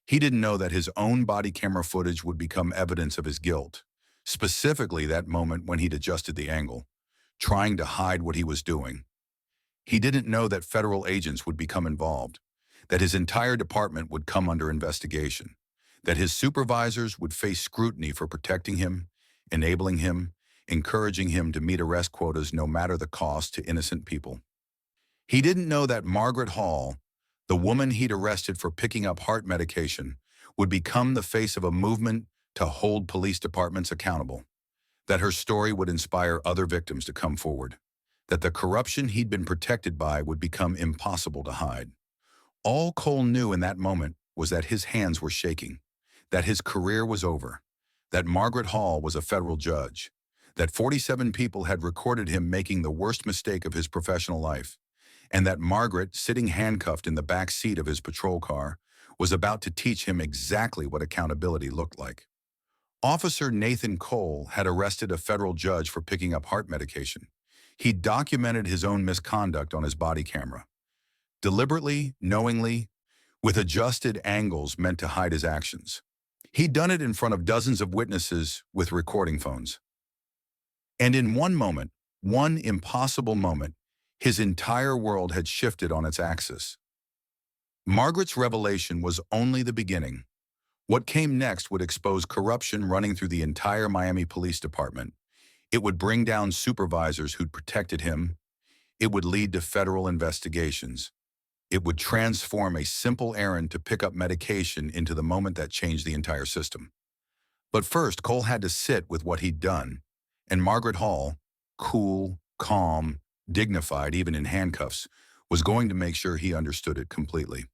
He didn't know that his own body camera footage would become evidence of his guilt, specifically that moment when he'd adjusted the angle, trying to hide what he was doing. He didn't know that federal agents would become involved, that his entire department would come under investigation, that his supervisors would face scrutiny for protecting him, enabling him, encouraging him to meet arrest quotas no matter the cost to innocent people. He didn't know that Margaret Hall, the woman he'd arrested for picking up heart medication, would become the face of a movement to hold police departments accountable, that her story would inspire other victims to come forward, that the corruption he'd been protected by would become impossible to hide. All Cole knew in that moment was that his hands were shaking, that his career was over, that Margaret Hall was a federal judge, that 47 people had recorded him making the worst mistake of his professional life, and that Margaret, sitting handcuffed in the back seat of his patrol car, was about to teach him exactly what accountability looked like. Officer Nathan Cole had arrested a federal judge for picking up heart medication. He documented his own misconduct on his body camera. Deliberately, knowingly, with adjusted angles meant to hide his actions. He'd done it in front of dozens of witnesses with recording phones. And in one moment, one impossible moment, his entire world had shifted on its axis. Margaret's revelation was only the beginning. What came next would expose corruption running through the entire Miami Police Department. It would bring down supervisors who'd protected him. It would lead to federal investigations. It would transform a simple errand to pick up medication into the moment that changed the entire system. But first, Cole had to sit with what he'd done, and Margaret Hall, cool, calm, dignified even in handcuffs, was going to make sure he understood it completely.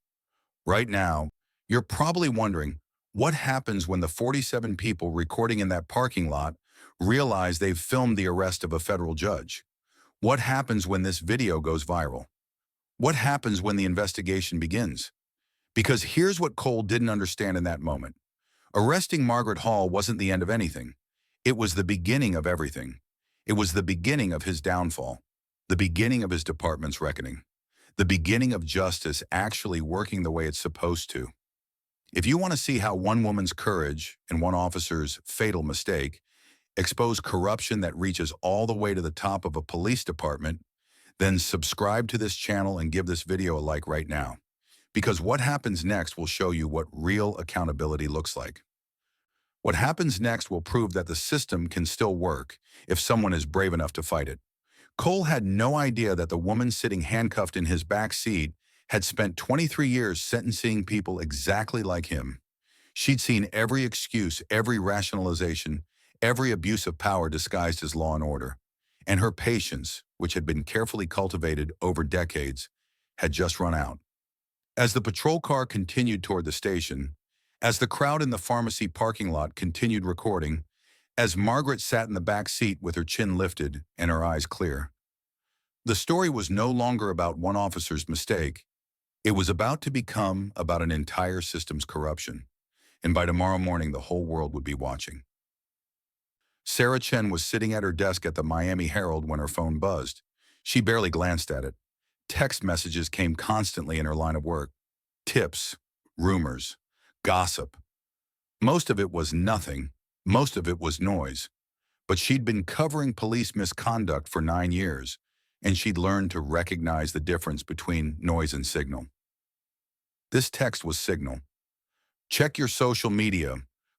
Right now, you're probably wondering, what happens when the 47 people recording in that parking lot realize they've filmed the arrest of a federal judge? What happens when this video goes viral? What happens when the investigation begins? Because here's what Cole didn't understand in that moment. Arresting Margaret Hall wasn't the end of anything. It was the beginning of everything. It was the beginning of his downfall, the beginning of his department's reckoning, the beginning of justice actually working the way it's supposed to. If you want to see how one woman's courage and one officer's fatal mistake expose corruption that reaches all the way to the top of a police department, then subscribe to this channel and give this video a like right now. Because what happens next will show you what real accountability looks like. What happens next will prove that the system can still work if someone is brave enough to fight it. Cole had no idea that the woman sitting handcuffed in his back seat had spent 23 years sentencing people exactly like him. She'd seen every excuse, every rationalization, every abuse of power disguised as law and order. And her patience, which had been carefully cultivated over decades, had just run out. As the patrol car continued toward the station, as the crowd in the pharmacy parking lot continued recording, as Margaret sat in the back seat with her chin lifted and her eyes clear, the story was no longer about one officer's mistake. It was about to become about an entire system's corruption. And by tomorrow morning, the whole world would be watching. Sarah Chen was sitting at her desk at the Miami Herald when her phone buzzed. She barely glanced at it. Text messages came constantly in her line of work. Tips, rumors, gossip. Most of it was nothing. Most of it was noise. But she'd been covering police misconduct for 9 years, and she'd learned to recognize the difference between noise and signal. This text was signal. Check your social media.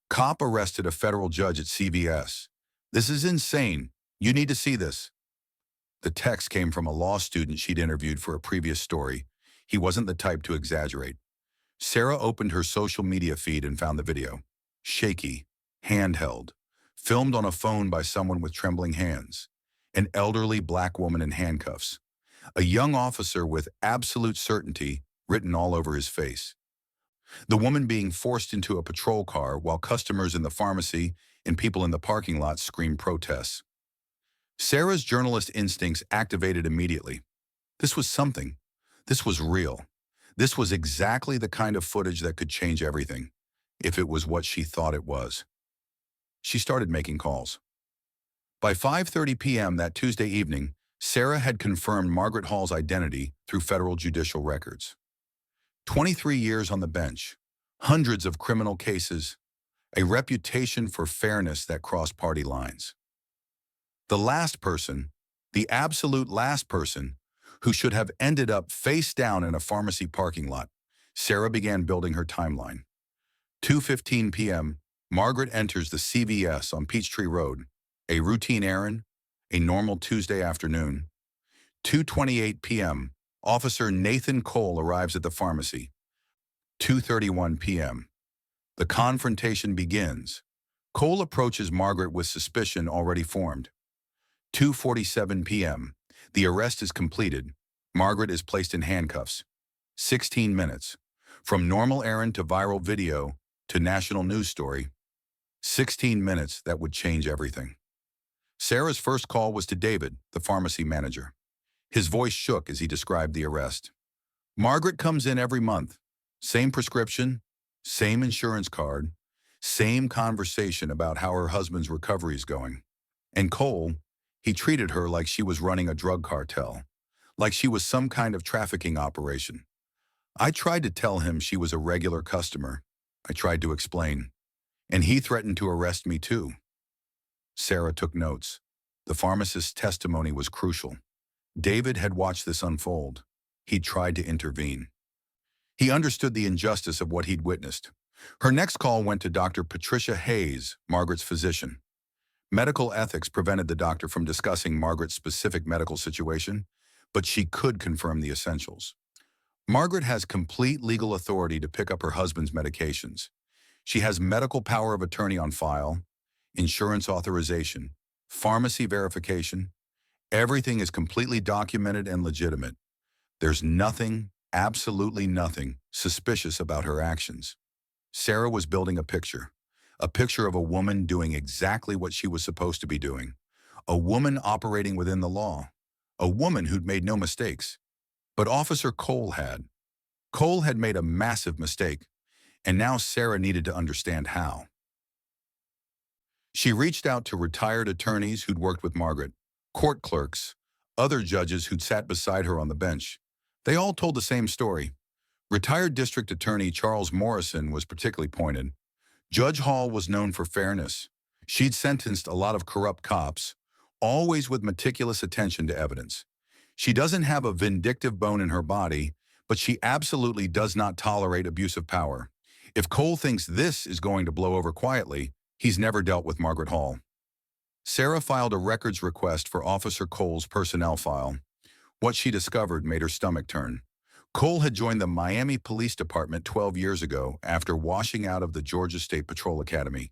Cop arrested a federal judge at CVS. This is insane. You need to see this. The text came from a law student she'd interviewed for a previous story. He wasn't the type to exaggerate. Sarah opened her social media feed and found the video. Shaky, handheld, filmed on a phone by someone with trembling hands. An elderly black woman in handcuffs. A young officer with absolute certainty written all over his face. The woman being forced into a patrol car while customers in the pharmacy and people in the parking lot screamed protests. Sarah's journalist instincts activated immediately. This was something. This was real. This was exactly the kind of footage that could change everything, if it was what she thought it was. She started making calls. By 5:30 p.m. that Tuesday evening, Sarah had confirmed Margaret Hall's identity through federal judicial records. 23 years on the bench, hundreds of criminal cases, a reputation for fairness that crossed party lines. The last person, the absolute last person, who should have ended up face down in a pharmacy parking lot, Sarah began building her timeline. 2:15 p.m., Margaret enters the CVS on Peachtree Road, a routine errand, a normal Tuesday afternoon. 2:28 p.m., Officer Nathan Cole arrives at the pharmacy. 2:31 p.m. The confrontation begins. Cole approaches Margaret with suspicion already formed. 2:47 p.m. The arrest is completed. Margaret is placed in handcuffs. 16 minutes. From normal errand to viral video to national news story. 16 minutes that would change everything. Sarah's first call was to David, the pharmacy manager. His voice shook as he described the arrest. Margaret comes in every month. Same prescription, same insurance card, same conversation about how her husband's recovery is going. And Cole, he treated her like she was running a drug cartel, like she was some kind of trafficking operation. I tried to tell him she was a regular customer. I tried to explain. And he threatened to arrest me too. Sarah took notes. The pharmacist's testimony was crucial. David had watched this unfold. He'd tried to intervene. He understood the injustice of what he'd witnessed. Her next call went to Dr. Patricia Hayes, Margaret's physician. Medical ethics prevented the doctor from discussing Margaret's specific medical situation, but she could confirm the essentials. Margaret has complete legal authority to pick up her husband's medications. She has medical power of attorney on file, insurance authorization, pharmacy verification. Everything is completely documented and legitimate. There's nothing, absolutely nothing, suspicious about her actions. Sarah was building a picture of a woman doing exactly what she was supposed to be doing, a woman operating within the law, a woman who'd made no mistakes. But Officer Cole had. Cole had made a massive mistake, and now Sarah needed to understand how. She reached out to retired attorneys who'd worked with Margaret, court clerks, other judges who'd sat beside her on the bench. They all told the same story. Retired District Attorney Charles Morrison was particularly pointed. Judge Hall was known for fairness. She'd sentenced a lot of corrupt cops, always with meticulous attention to evidence. She doesn't have a vindictive bone in her body, but she absolutely does not tolerate abuse of power. If Cole thinks this is going to blow over quietly, he's never dealt with Margaret Hall. Sarah filed a records request for Officer Cole's personnel file. What she discovered made her stomach turn. Cole had joined the Miami Police Department 12 years ago after washing out of the Georgia State Patrol Academy.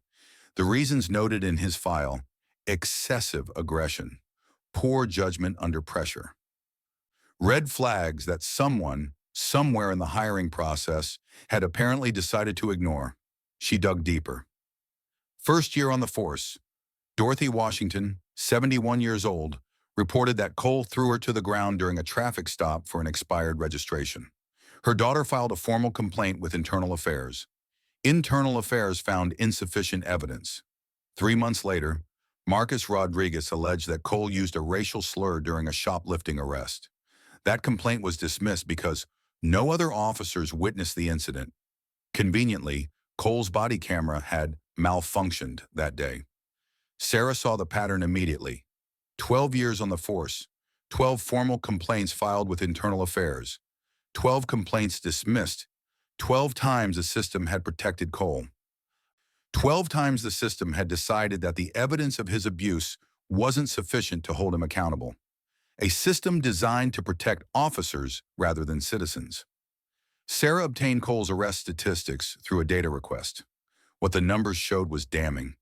The reasons noted in his file: excessive aggression, poor judgment under pressure. Red flags that someone, somewhere in the hiring process, had apparently decided to ignore. She dug deeper. First year on the force, Dorothy Washington, 71 years old, reported that Cole threw her to the ground during a traffic stop for an expired registration. Her daughter filed a formal complaint with Internal Affairs. Internal Affairs found insufficient evidence. 3 months later, Marcus Rodriguez alleged that Cole used a racial slur during a shoplifting arrest. That complaint was dismissed because no other officers witnessed the incident. Conveniently, Cole's body camera had malfunctioned that day. Sarah saw the pattern immediately. 12 years on the force, 12 formal complaints filed with Internal Affairs, 12 complaints dismissed, 12 times the system had protected Cole. 12 times the system had decided that the evidence of his abuse wasn't sufficient to hold him accountable. A system designed to protect officers rather than citizens. Sarah obtained Cole's arrest statistics through a data request. What the numbers showed was damning.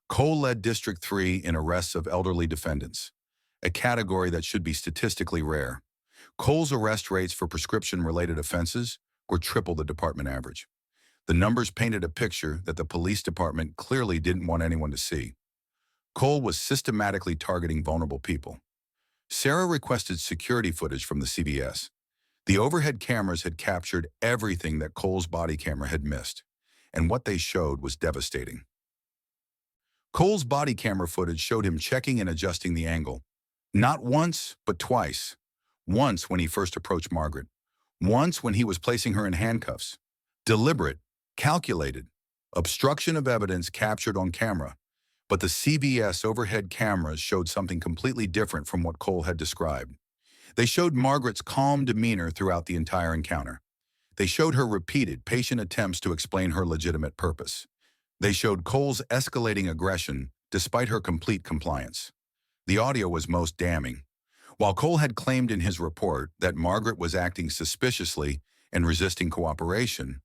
Cole led District 3 in arrests of elderly defendants, a category that should be statistically rare. Cole's arrest rates for prescription-related offenses were triple the department average. The numbers painted a picture that the police department clearly didn't want anyone to see. Cole was systematically targeting vulnerable people. Sarah requested security footage from the CVS. The overhead cameras had captured everything that Cole's body camera had missed, and what they showed was devastating. Cole's body camera footage showed him checking and adjusting the angle. Not once, but twice. Once when he first approached Margaret. Once when he was placing her in handcuffs. Deliberate, calculated, obstruction of evidence captured on camera. But the CVS overhead cameras showed something completely different from what Cole had described. They showed Margaret's calm demeanor throughout the entire encounter. They showed her repeated, patient attempts to explain her legitimate purpose. They showed Cole's escalating aggression despite her complete compliance. The audio was most damning. While Cole had claimed in his report that Margaret was acting suspiciously and resisting cooperation,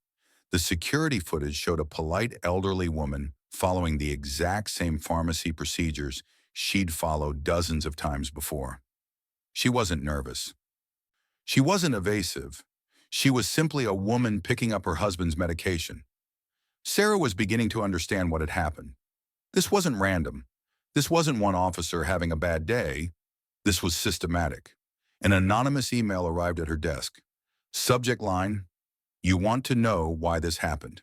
the security footage showed a polite elderly woman following the exact same pharmacy procedures she'd followed dozens of times before. She wasn't nervous. She wasn't evasive. She was simply a woman picking up her husband's medication. Sarah was beginning to understand what had happened. This wasn't random. This wasn't one officer having a bad day. This was systematic. An anonymous email arrived at her desk. Subject line: "You want to know why this happened."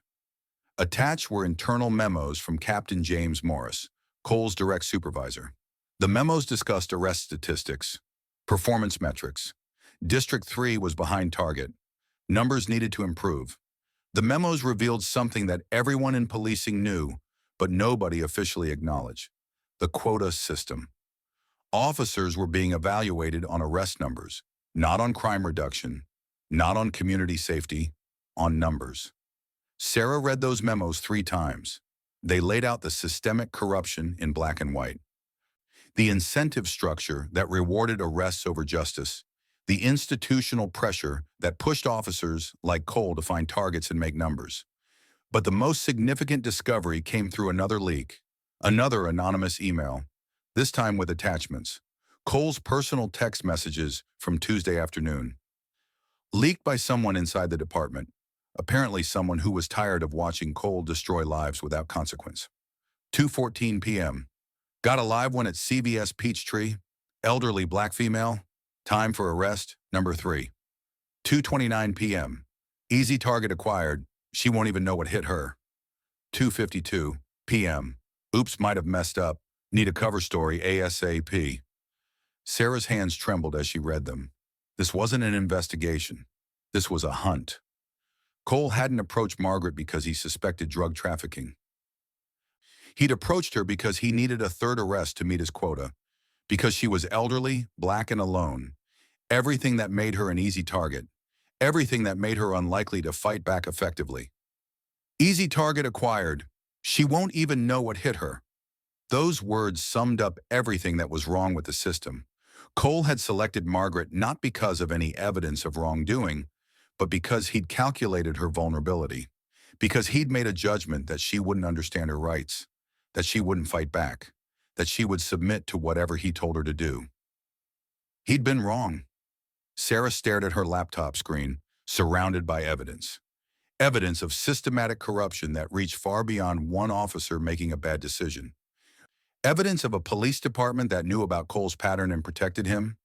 Attached were internal memos from Captain James Morris, Cole's direct supervisor. The memos discussed arrest statistics, performance metrics. District 3 was behind target. Numbers needed to improve. The memos revealed something that everyone in policing knew, but nobody officially acknowledged: the quota system. Officers were being evaluated on arrest numbers, not on crime reduction, not on community safety, on numbers. Sarah read those memos 3 times. They laid out the systemic corruption in black and white. The incentive structure that rewarded arrests over justice, the institutional pressure that pushed officers like Cole to find targets and make numbers. But the most significant discovery came through another leak, another anonymous email, this time with attachments. Cole's personal text messages from Tuesday afternoon. Leaked by someone inside the department, apparently someone who was tired of watching Cole destroy lives without consequence. 2:14 p.m. Got a live one at CVS Peachtree. Elderly black female. Time for arrest, number 3. 2:29 p.m. Easy target acquired. She won't even know what hit her. 2:52 p.m. Oops, might have messed up. Need a cover story ASAP. Sarah's hands trembled as she read them. This wasn't an investigation. This was a hunt. Cole hadn't approached Margaret because he suspected drug trafficking. He'd approached her because he needed a third arrest to meet his quota, because she was elderly, black, and alone. Everything that made her an easy target. Everything that made her unlikely to fight back effectively. Easy target acquired. She won't even know what hit her. Those words summed up everything that was wrong with the system. Cole had selected Margaret not because of any evidence of wrongdoing, but because he'd calculated her vulnerability, because he'd made a judgment that she wouldn't understand her rights, that she wouldn't fight back, that she would submit to whatever he told her to do. He'd been wrong. Sarah stared at her laptop screen, surrounded by evidence. Evidence of systematic corruption that reached far beyond one officer making a bad decision. Evidence of a police department that knew about Cole's pattern and protected him.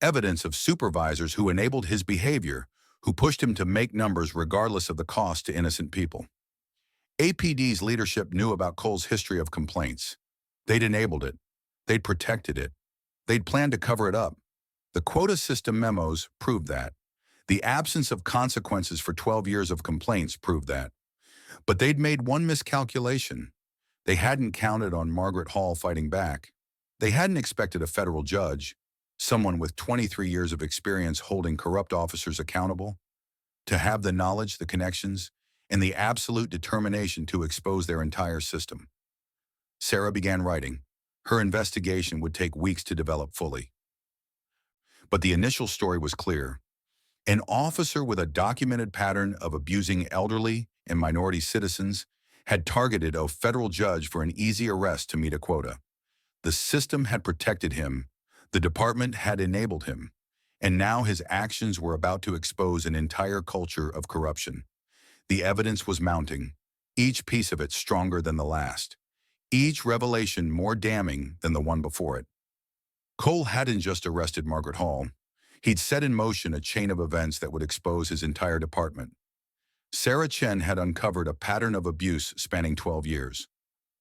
Evidence of supervisors who enabled his behavior, who pushed him to make numbers regardless of the cost to innocent people. APD's leadership knew about Cole's history of complaints. They'd enabled it. They'd protected it. They'd planned to cover it up. The quota system memos proved that. The absence of consequences for 12 years of complaints proved that. But they'd made one miscalculation. They hadn't counted on Margaret Hall fighting back. They hadn't expected a federal judge, someone with 23 years of experience holding corrupt officers accountable, to have the knowledge, the connections, and the absolute determination to expose their entire system. Sarah began writing. Her investigation would take weeks to develop fully. But the initial story was clear. An officer with a documented pattern of abusing elderly and minority citizens had targeted a federal judge for an easy arrest to meet a quota. The system had protected him, the department had enabled him, and now his actions were about to expose an entire culture of corruption. The evidence was mounting, each piece of it stronger than the last, each revelation more damning than the one before it. Cole hadn't just arrested Margaret Hall. He'd set in motion a chain of events that would expose his entire department. Sarah Chen had uncovered a pattern of abuse spanning 12 years.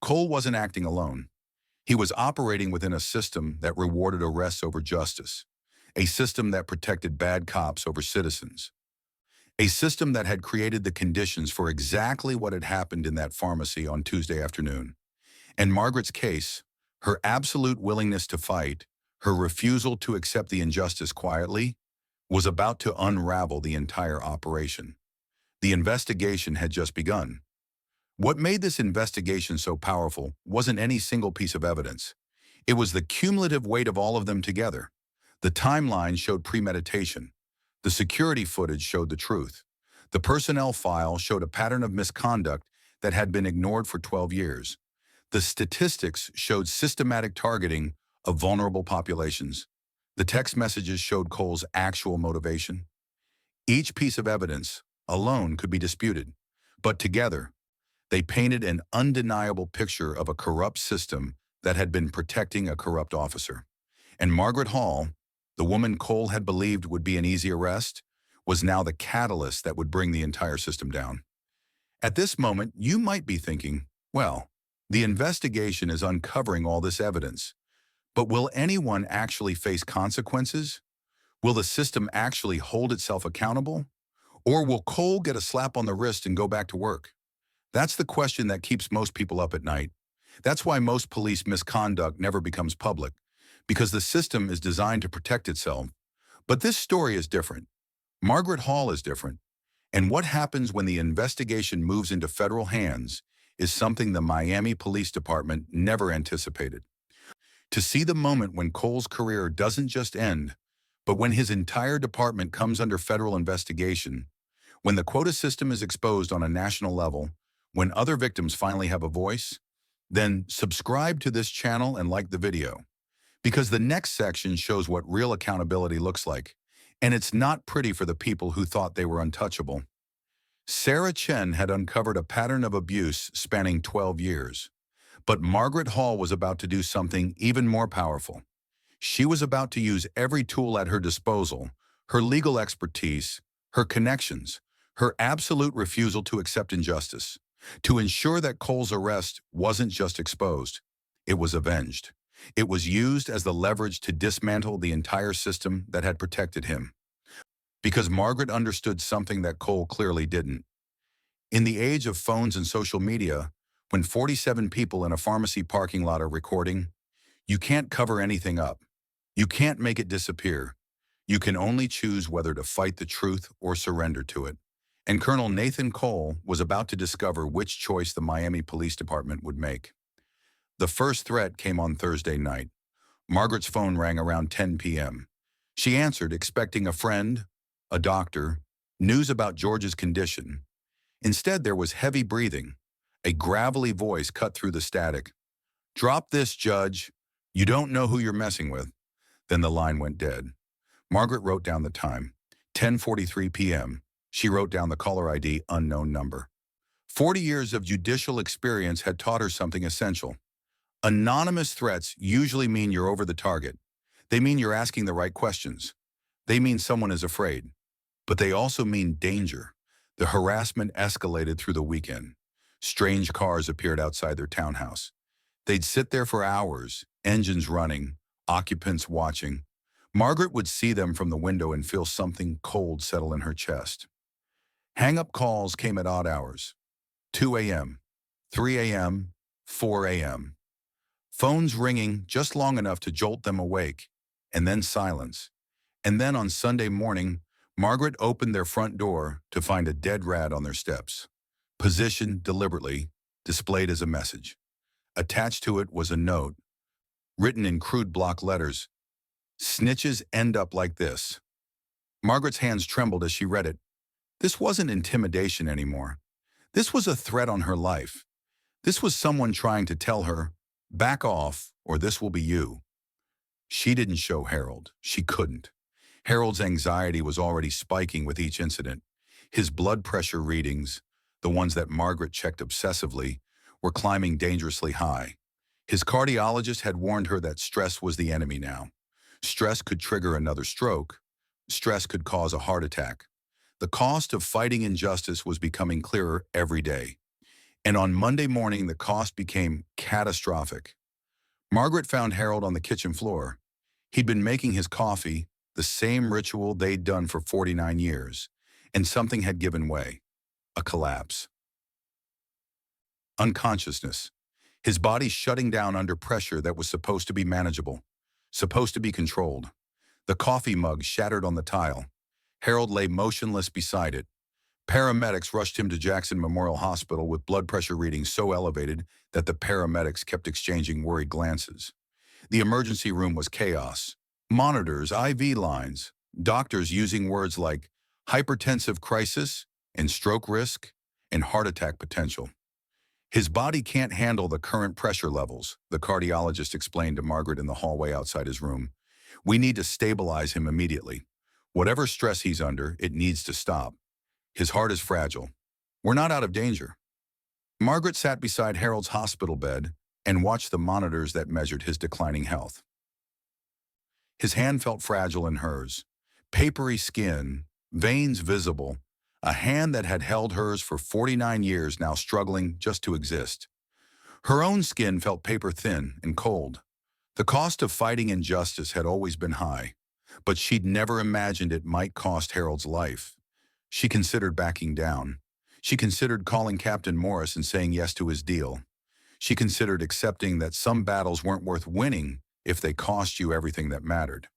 Cole wasn't acting alone. He was operating within a system that rewarded arrests over justice, a system that protected bad cops over citizens, a system that had created the conditions for exactly what had happened in that pharmacy on Tuesday afternoon. And Margaret's case, her absolute willingness to fight, her refusal to accept the injustice quietly, was about to unravel the entire operation. The investigation had just begun. What made this investigation so powerful wasn't any single piece of evidence. It was the cumulative weight of all of them together. The timeline showed premeditation. The security footage showed the truth. The personnel file showed a pattern of misconduct that had been ignored for 12 years. The statistics showed systematic targeting of vulnerable populations. The text messages showed Cole's actual motivation. Each piece of evidence alone could be disputed, but together, they painted an undeniable picture of a corrupt system that had been protecting a corrupt officer. And Margaret Hall, the woman Cole had believed would be an easy arrest, was now the catalyst that would bring the entire system down. At this moment, you might be thinking, well, the investigation is uncovering all this evidence. But will anyone actually face consequences? Will the system actually hold itself accountable? Or will Cole get a slap on the wrist and go back to work? That's the question that keeps most people up at night. That's why most police misconduct never becomes public, because the system is designed to protect itself. But this story is different. Margaret Hall is different. And what happens when the investigation moves into federal hands is something the Miami Police Department never anticipated. To see the moment when Cole's career doesn't just end, but when his entire department comes under federal investigation, when the quota system is exposed on a national level, when other victims finally have a voice, then subscribe to this channel and like the video. Because the next section shows what real accountability looks like, and it's not pretty for the people who thought they were untouchable. Sarah Chen had uncovered a pattern of abuse spanning 12 years. But Margaret Hall was about to do something even more powerful. She was about to use every tool at her disposal, her legal expertise, her connections, her absolute refusal to accept injustice, to ensure that Cole's arrest wasn't just exposed, it was avenged. It was used as the leverage to dismantle the entire system that had protected him. because Margaret understood something that Cole clearly didn't. In the age of phones and social media, when 47 people in a pharmacy parking lot are recording, you can't cover anything up. You can't make it disappear. You can only choose whether to fight the truth or surrender to it. And Colonel Nathan Cole was about to discover which choice the Miami Police Department would make. The first threat came on Thursday night. Margaret's phone rang around 10 p.m. She answered, expecting a friend, a doctor, news about George's condition. Instead, there was heavy breathing. A gravelly voice cut through the static. "Drop this, Judge. You don't know who you're messing with." Then the line went dead. Margaret wrote down the time. 10:43 p.m. She wrote down the caller ID, unknown number. 40 years of judicial experience had taught her something essential. Anonymous threats usually mean you're over the target. They mean you're asking the right questions. They mean someone is afraid. But they also mean danger. The harassment escalated through the weekend. Strange cars appeared outside their townhouse. They'd sit there for hours, engines running, occupants watching. Margaret would see them from the window and feel something cold settle in her chest. Hang-up calls came at odd hours. 2 a.m., 3 a.m., 4 a.m. Phones ringing just long enough to jolt them awake, and then silence. And then on Sunday morning, Margaret opened their front door to find a dead rat on their steps, positioned deliberately, displayed as a message. Attached to it was a note, written in crude block letters. "Snitches end up like this." Margaret's hands trembled as she read it. This wasn't intimidation anymore. This was a threat on her life. This was someone trying to tell her, "Back off, or this will be you." She didn't show Harold. She couldn't. Harold's anxiety was already spiking with each incident. His blood pressure readings, the ones that Margaret checked obsessively, were climbing dangerously high. His cardiologist had warned her that stress was the enemy now. Stress could trigger another stroke. Stress could cause a heart attack. The cost of fighting injustice was becoming clearer every day. And on Monday morning, the cost became catastrophic. Margaret found Harold on the kitchen floor. He'd been making his coffee, the same ritual they'd done for 49 years, and something had given way. A collapse. Unconsciousness. His body shutting down under pressure that was supposed to be manageable, supposed to be controlled. The coffee mug shattered on the tile. Harold lay motionless beside it. Paramedics rushed him to Jackson Memorial Hospital with blood pressure readings so elevated that the paramedics kept exchanging worried glances. The emergency room was chaos. Monitors, IV lines, doctors using words like hypertensive crisis and stroke risk and heart attack potential. His body can't handle the current pressure levels, the cardiologist explained to Margaret in the hallway outside his room. We need to stabilize him immediately. Whatever stress he's under, it needs to stop. His heart is fragile. We're not out of danger. Margaret sat beside Harold's hospital bed and watched the monitors that measured his declining health. His hand felt fragile in hers. Papery skin, veins visible, a hand that had held hers for 49 years now struggling just to exist. Her own skin felt paper thin and cold. The cost of fighting injustice had always been high, but she'd never imagined it might cost Harold's life. She considered backing down. She considered calling Captain Morris and saying yes to his deal. She considered accepting that some battles weren't worth winning if they cost you everything that mattered.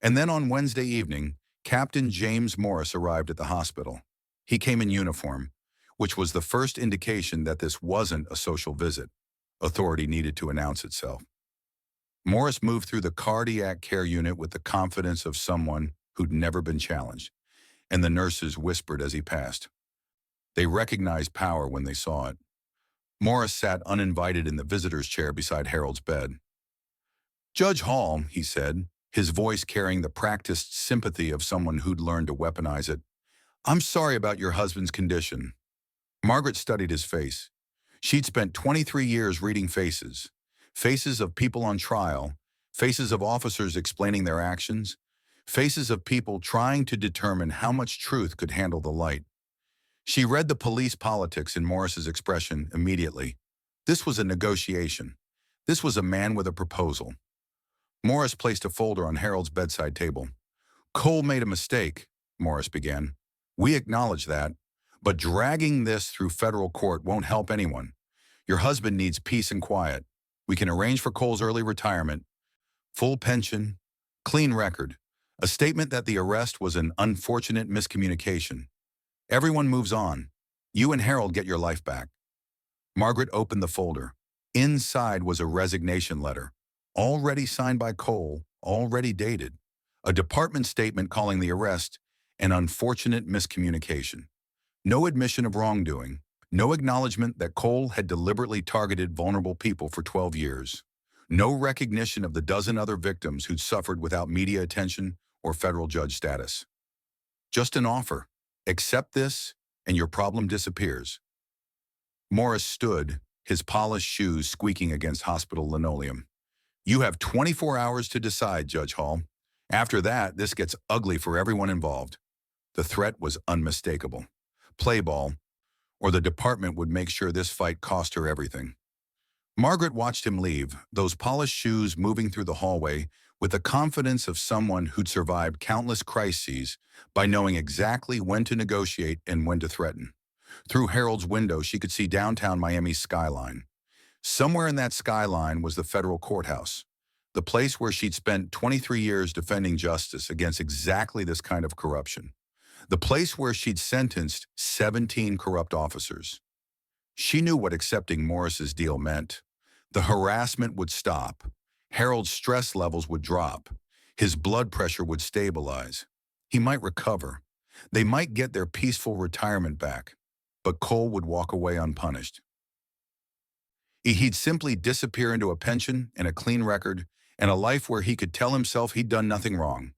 And then on Wednesday evening, Captain James Morris arrived at the hospital. He came in uniform, which was the first indication that this wasn't a social visit. Authority needed to announce itself. Morris moved through the cardiac care unit with the confidence of someone who'd never been challenged, and the nurses whispered as he passed. They recognized power when they saw it. Morris sat uninvited in the visitor's chair beside Harold's bed. "Judge Hall," he said, his voice carrying the practiced sympathy of someone who'd learned to weaponize it. "I'm sorry about your husband's condition." Margaret studied his face. She'd spent 23 years reading faces. Faces of people on trial, faces of officers explaining their actions, faces of people trying to determine how much truth could handle the light. She read the police politics in Morris's expression immediately. This was a negotiation. This was a man with a proposal. Morris placed a folder on Harold's bedside table. "Cole made a mistake," Morris began. "We acknowledge that, but dragging this through federal court won't help anyone. Your husband needs peace and quiet. We can arrange for Cole's early retirement, full pension, clean record, a statement that the arrest was an unfortunate miscommunication. Everyone moves on. You and Harold get your life back." Margaret opened the folder. Inside was a resignation letter, already signed by Cole, already dated. A department statement calling the arrest an unfortunate miscommunication. No admission of wrongdoing, no acknowledgement that Cole had deliberately targeted vulnerable people for 12 years. No recognition of the dozen other victims who'd suffered without media attention or federal judge status. Just an offer. Accept this, and your problem disappears. Morris stood, his polished shoes squeaking against hospital linoleum. "You have 24 hours to decide, Judge Hall. After that, this gets ugly for everyone involved." The threat was unmistakable. Play ball, or the department would make sure this fight cost her everything. Margaret watched him leave, those polished shoes moving through the hallway with the confidence of someone who'd survived countless crises by knowing exactly when to negotiate and when to threaten. Through Harold's window, she could see downtown Miami's skyline. Somewhere in that skyline was the federal courthouse, the place where she'd spent 23 years defending justice against exactly this kind of corruption. The place where she'd sentenced 17 corrupt officers. She knew what accepting Morris's deal meant. The harassment would stop. Harold's stress levels would drop. His blood pressure would stabilize. He might recover. They might get their peaceful retirement back. But Cole would walk away unpunished. He'd simply disappear into a pension and a clean record and a life where he could tell himself he'd done nothing wrong.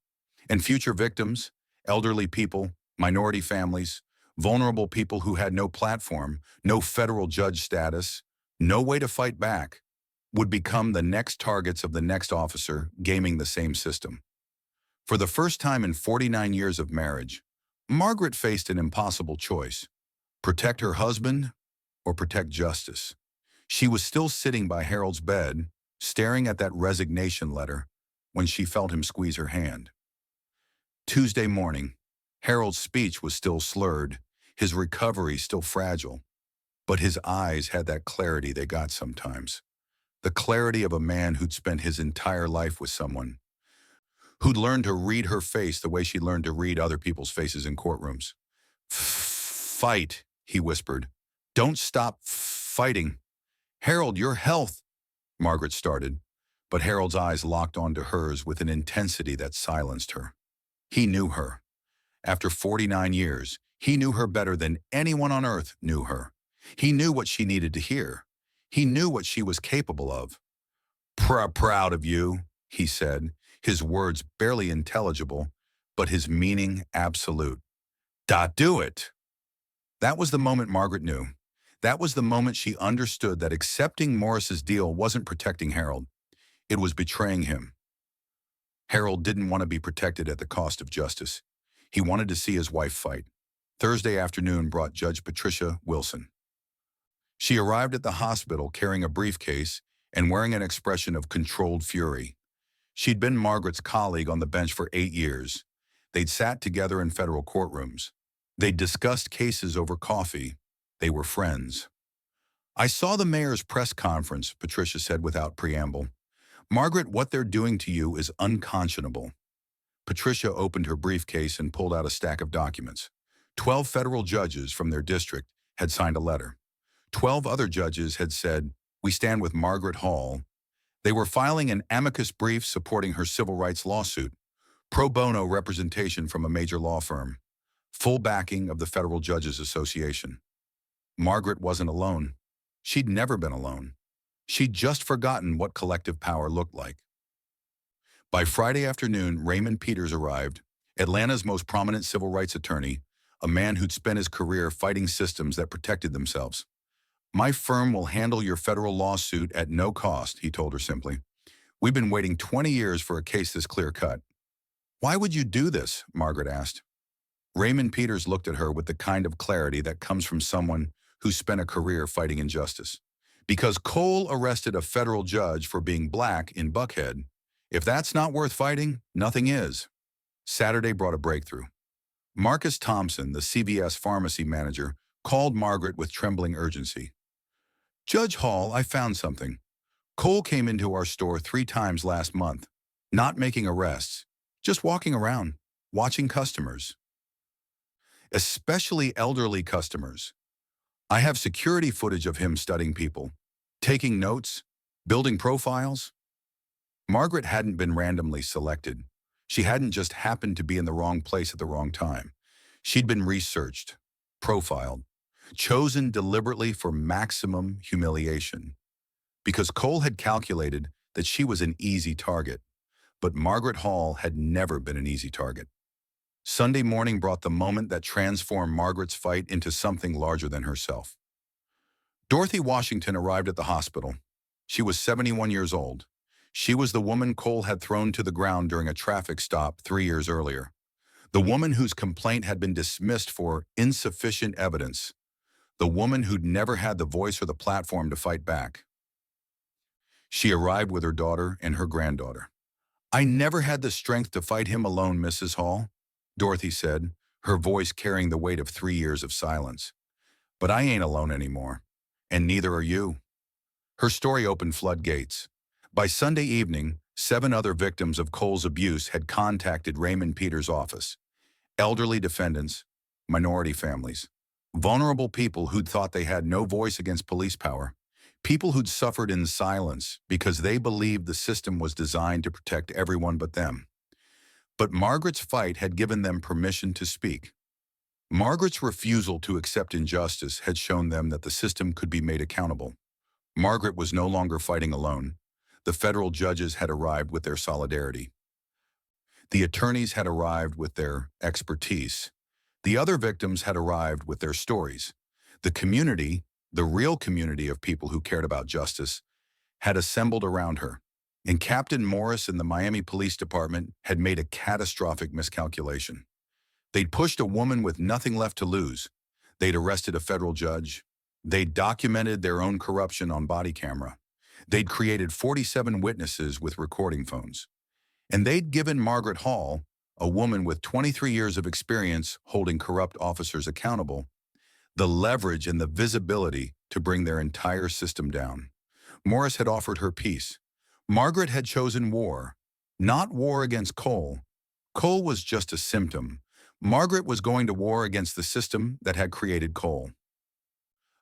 And future victims, elderly people, minority families, vulnerable people who had no platform, no federal judge status, no way to fight back, would become the next targets of the next officer gaming the same system. For the first time in 49 years of marriage, Margaret faced an impossible choice: protect her husband or protect justice. She was still sitting by Harold's bed, staring at that resignation letter, when she felt him squeeze her hand. Tuesday morning, Harold's speech was still slurred, his recovery still fragile, but his eyes had that clarity they got sometimes. The clarity of a man who'd spent his entire life with someone, who'd learned to read her face the way she learned to read other people's faces in courtrooms. "Fight," he whispered. "Don't stop fighting." "Harold, your health," Margaret started, but Harold's eyes locked onto hers with an intensity that silenced her. He knew her. After 49 years, he knew her better than anyone on earth knew her. He knew what she needed to hear. He knew what she was capable of. Proud of you," he said, his words barely intelligible, but his meaning absolute. Do it." That was the moment Margaret knew. That was the moment she understood that accepting Morris's deal wasn't protecting Harold. It was betraying him. Harold didn't want to be protected at the cost of justice. He wanted to see his wife fight. Thursday afternoon brought Judge Patricia Wilson. She arrived at the hospital carrying a briefcase and wearing an expression of controlled fury. She'd been Margaret's colleague on the bench for 8 years. They'd sat together in federal courtrooms. They'd discussed cases over coffee. They were friends. "I saw the mayor's press conference," Patricia said without preamble. "Margaret, what they're doing to you is unconscionable." Patricia opened her briefcase and pulled out a stack of documents. 12 federal judges from their district had signed a letter. 12 other judges had said, "We stand with Margaret Hall." They were filing an amicus brief supporting her civil rights lawsuit, pro bono representation from a major law firm, full backing of the Federal Judges Association. Margaret wasn't alone. She'd never been alone. She'd just forgotten what collective power looked like. By Friday afternoon, Raymond Peters arrived, Atlanta's most prominent civil rights attorney, a man who'd spent his career fighting systems that protected themselves. "My firm will handle your federal lawsuit at no cost," he told her simply. "We've been waiting 20 years for a case this clear-cut." "Why would you do this?" Margaret asked. Raymond Peters looked at her with the kind of clarity that comes from someone who spent a career fighting injustice. "Because Cole arrested a federal judge for being black in Buckhead. If that's not worth fighting, nothing is." Saturday brought a breakthrough. Marcus Thompson, the CVS pharmacy manager, called Margaret with trembling urgency. Judge Hall, I found something. Cole came into our store 3 times last month, not making arrests, just walking around, watching customers, especially elderly customers. I have security footage of him studying people, taking notes, building profiles. Margaret hadn't been randomly selected. She hadn't just happened to be in the wrong place at the wrong time. She'd been researched, profiled, chosen deliberately for maximum humiliation. Because Cole had calculated that she was an easy target, but Margaret Hall had never been an easy target. Sunday morning brought the moment that transformed Margaret's fight into something larger than herself. Dorothy Washington arrived at the hospital. She was 71 years old. She was the woman Cole had thrown to the ground during a traffic stop 3 years earlier. The woman whose complaint had been dismissed for insufficient evidence. The woman who'd never had the voice or the platform to fight back. She arrived with her daughter and her granddaughter. I never had the strength to fight him alone, Mrs. Hall, Dorothy said, her voice carrying the weight of 3 years of silence. But I ain't alone anymore, and neither are you. Her story opened floodgates. By Sunday evening, 7 other victims of Cole's abuse had contacted Raymond Peters' office. Elderly defendants, minority families, vulnerable people who'd thought they had no voice against police power, people who'd suffered in silence because they believed the system was designed to protect everyone but them. But Margaret's fight had given them permission to speak. Margaret's refusal to accept injustice had shown them that the system could be made accountable. Margaret was no longer fighting alone. The federal judges had arrived with their solidarity. The attorneys had arrived with their expertise. The other victims had arrived with their stories. The community, the real community of people who cared about justice, had assembled around her. And Captain Morris and the Miami Police Department had made a catastrophic miscalculation. They'd pushed a woman with nothing left to lose. They'd arrested a federal judge. They'd documented their own corruption on body camera. They'd created 47 witnesses with recording phones. And they'd given Margaret Hall, a woman with 23 years of experience holding corrupt officers accountable, the leverage and the visibility to bring their entire system down. Morris had offered her peace. Margaret had chosen war, not war against Cole. Cole was just a symptom. Margaret was going to war against the system that had created Cole,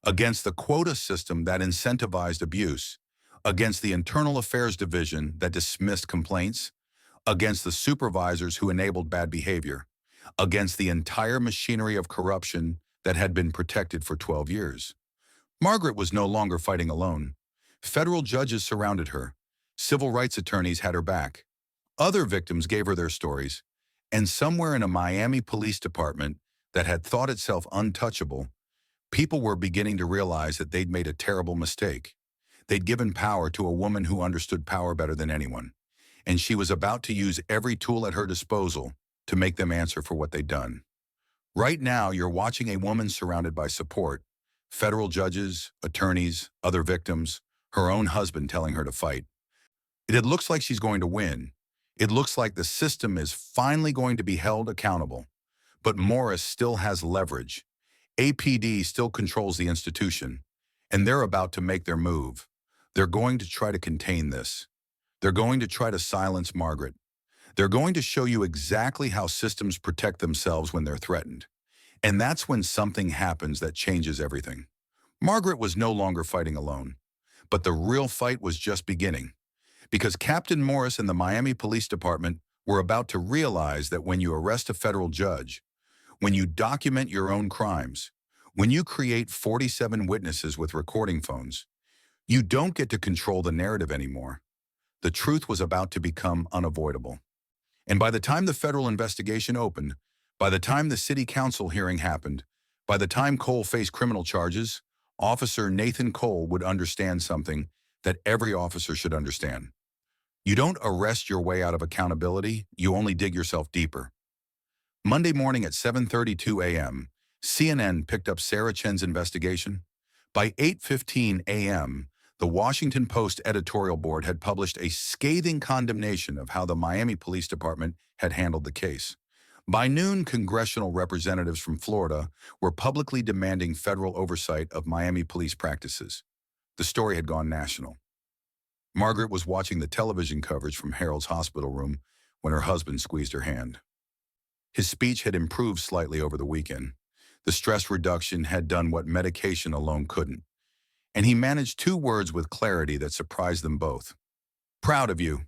against the quota system that incentivized abuse, against the Internal Affairs Division that dismissed complaints, against the supervisors who enabled bad behavior, against the entire machinery of corruption that had been protected for 12 years. Margaret was no longer fighting alone. Federal judges surrounded her. Civil rights attorneys had her back. Other victims gave her their stories. And somewhere in a Miami police department that had thought itself untouchable, people were beginning to realize that they'd made a terrible mistake. They'd given power to a woman who understood power better than anyone. And she was about to use every tool at her disposal to make them answer for what they'd done. Right now, you're watching a woman surrounded by support, federal judges, attorneys, other victims, her own husband telling her to fight. It looks like she's going to win. It looks like the system is finally going to be held accountable. But Morris still has leverage. APD still controls the institution, and they're about to make their move. They're going to try to contain this. They're going to try to silence Margaret. They're going to show you exactly how systems protect themselves when they're threatened. And that's when something happens that changes everything. Margaret was no longer fighting alone, but the real fight was just beginning. Because Captain Morris and the Miami Police Department were about to realize that when you arrest a federal judge, when you document your own crimes, when you create 47 witnesses with recording phones, you don't get to control the narrative anymore. The truth was about to become unavoidable. And by the time the federal investigation opened, by the time the city council hearing happened, by the time Cole faced criminal charges, Officer Nathan Cole would understand something that every officer should understand. You don't arrest your way out of accountability, you only dig yourself deeper. Monday morning at 7:32 a.m., CNN picked up Sarah Chen's investigation. By 8:15 a.m., the Washington Post editorial board had published a scathing condemnation of how the Miami Police Department had handled the case. By noon, congressional representatives from Florida were publicly demanding federal oversight of Miami police practices. The story had gone national. Margaret was watching the television coverage from Harold's hospital room when her husband squeezed her hand. His speech had improved slightly over the weekend. The stress reduction had done what medication alone couldn't, and he managed 2 words with clarity that surprised them both. "Proud of you."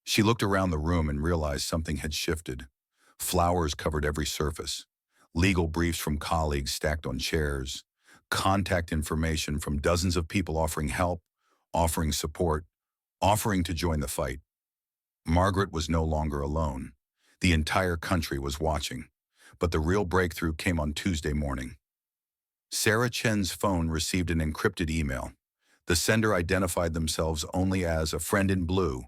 She looked around the room and realized something had shifted. Flowers covered every surface. Legal briefs from colleagues stacked on chairs. Contact information from dozens of people offering help, offering support, offering to join the fight. Margaret was no longer alone. The entire country was watching. But the real breakthrough came on Tuesday morning. Sarah Chen's phone received an encrypted email. The sender identified themselves only as a friend in blue,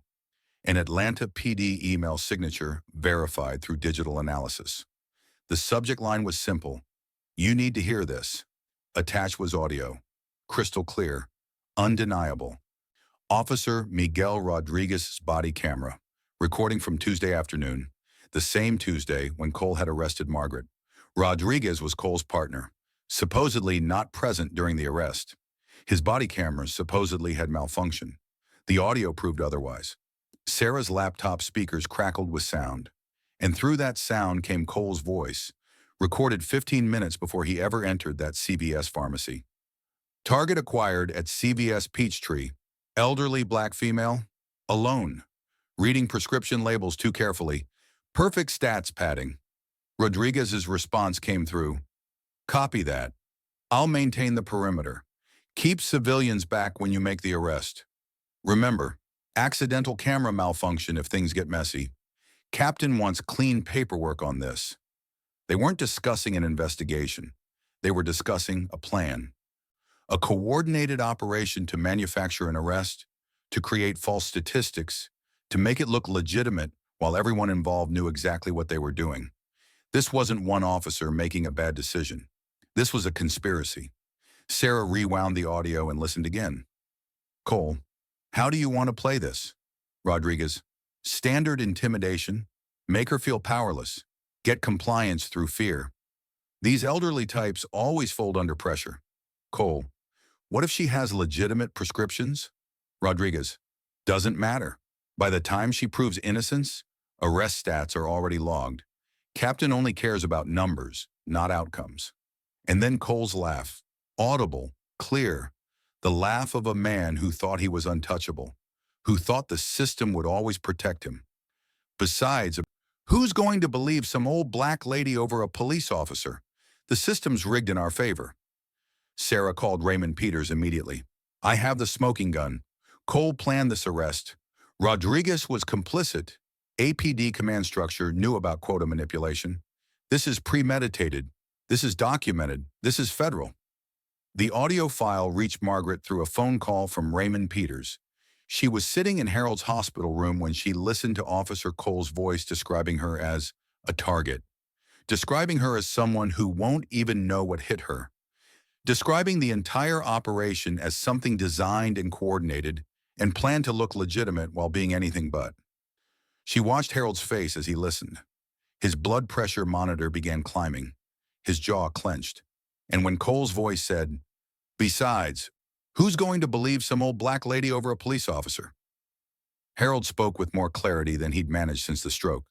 an Atlanta PD email signature verified through digital analysis. The subject line was simple: "You need to hear this." Attached was audio, crystal clear, undeniable. Officer Miguel Rodriguez's body camera, recording from Tuesday afternoon, the same Tuesday when Cole had arrested Margaret. Rodriguez was Cole's partner, supposedly not present during the arrest. His body cameras supposedly had malfunctioned. The audio proved otherwise. Sarah's laptop speakers crackled with sound, and through that sound came Cole's voice, recorded 15 minutes before he ever entered that CVS pharmacy. Target acquired at CVS Peachtree, elderly black female, alone, reading prescription labels too carefully, perfect stats padding. Rodriguez's response came through: "Copy that. I'll maintain the perimeter. Keep civilians back when you make the arrest. Remember, accidental camera malfunction if things get messy. Captain wants clean paperwork on this." They weren't discussing an investigation. They were discussing a plan. A coordinated operation to manufacture an arrest, to create false statistics, to make it look legitimate while everyone involved knew exactly what they were doing. This wasn't one officer making a bad decision. This was a conspiracy. Sarah rewound the audio and listened again. "Cole, how do you want to play this?" Rodriguez: "Standard intimidation. Make her feel powerless. Get compliance through fear. These elderly types always fold under pressure." Cole: "What if she has legitimate prescriptions?" Rodriguez: "Doesn't matter. By the time she proves innocence, arrest stats are already logged. Captain only cares about numbers, not outcomes." And then Cole's laugh, audible, clear, the laugh of a man who thought he was untouchable, who thought the system would always protect him. "Besides, who's going to believe some old black lady over a police officer? The system's rigged in our favor." Sarah called Raymond Peters immediately. "I have the smoking gun. Cole planned this arrest. Rodriguez was complicit. APD command structure knew about quota manipulation. This is premeditated. This is documented. This is federal." The audio file reached Margaret through a phone call from Raymond Peters. She was sitting in Harold's hospital room when she listened to Officer Cole's voice describing her as a target, describing her as someone who won't even know what hit her, describing the entire operation as something designed and coordinated and planned to look legitimate while being anything but. She watched Harold's face as he listened. His blood pressure monitor began climbing. His jaw clenched. And when Cole's voice said, "Besides, who's going to believe some old black lady over a police officer?" Harold spoke with more clarity than he'd managed since the stroke.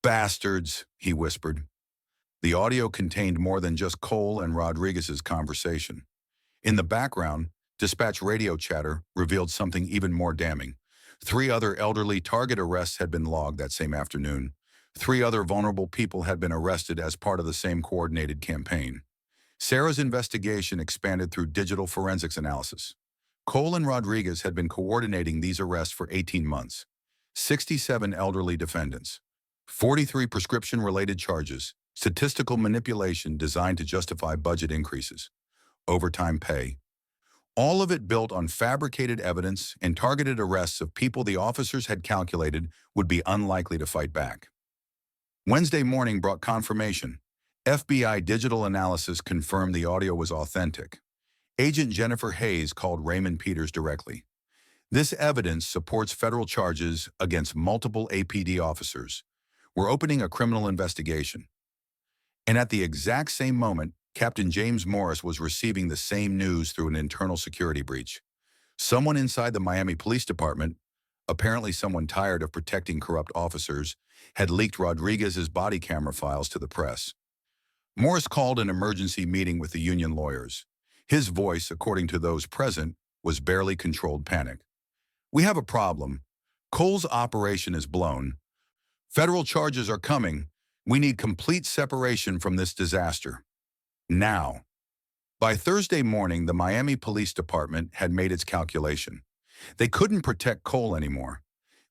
"Bastards," he whispered. The audio contained more than just Cole and Rodriguez's conversation. In the background, dispatch radio chatter revealed something even more damning. 3 other elderly target arrests had been logged that same afternoon. 3 other vulnerable people had been arrested as part of the same coordinated campaign. Sarah's investigation expanded through digital forensics analysis. Cole and Rodriguez had been coordinating these arrests for 18 months. 67 elderly defendants, 43 prescription-related charges, statistical manipulation designed to justify budget increases, overtime pay. All of it built on fabricated evidence and targeted arrests of people the officers had calculated would be unlikely to fight back. Wednesday morning brought confirmation. FBI digital analysis confirmed the audio was authentic. Agent Jennifer Hayes called Raymond Peters directly. "This evidence supports federal charges against multiple APD officers. We're opening a criminal investigation. And at the exact same moment, Captain James Morris was receiving the same news through an internal security breach. Someone inside the Miami Police Department, apparently someone tired of protecting corrupt officers, had leaked Rodriguez's body camera files to the press. Morris called an emergency meeting with the union lawyers. His voice, according to those present, was barely controlled panic. "We have a problem. Cole's operation is blown. Federal charges are coming. We need complete separation from this disaster. Now." By Thursday morning, the Miami Police Department had made its calculation. They couldn't protect Cole anymore.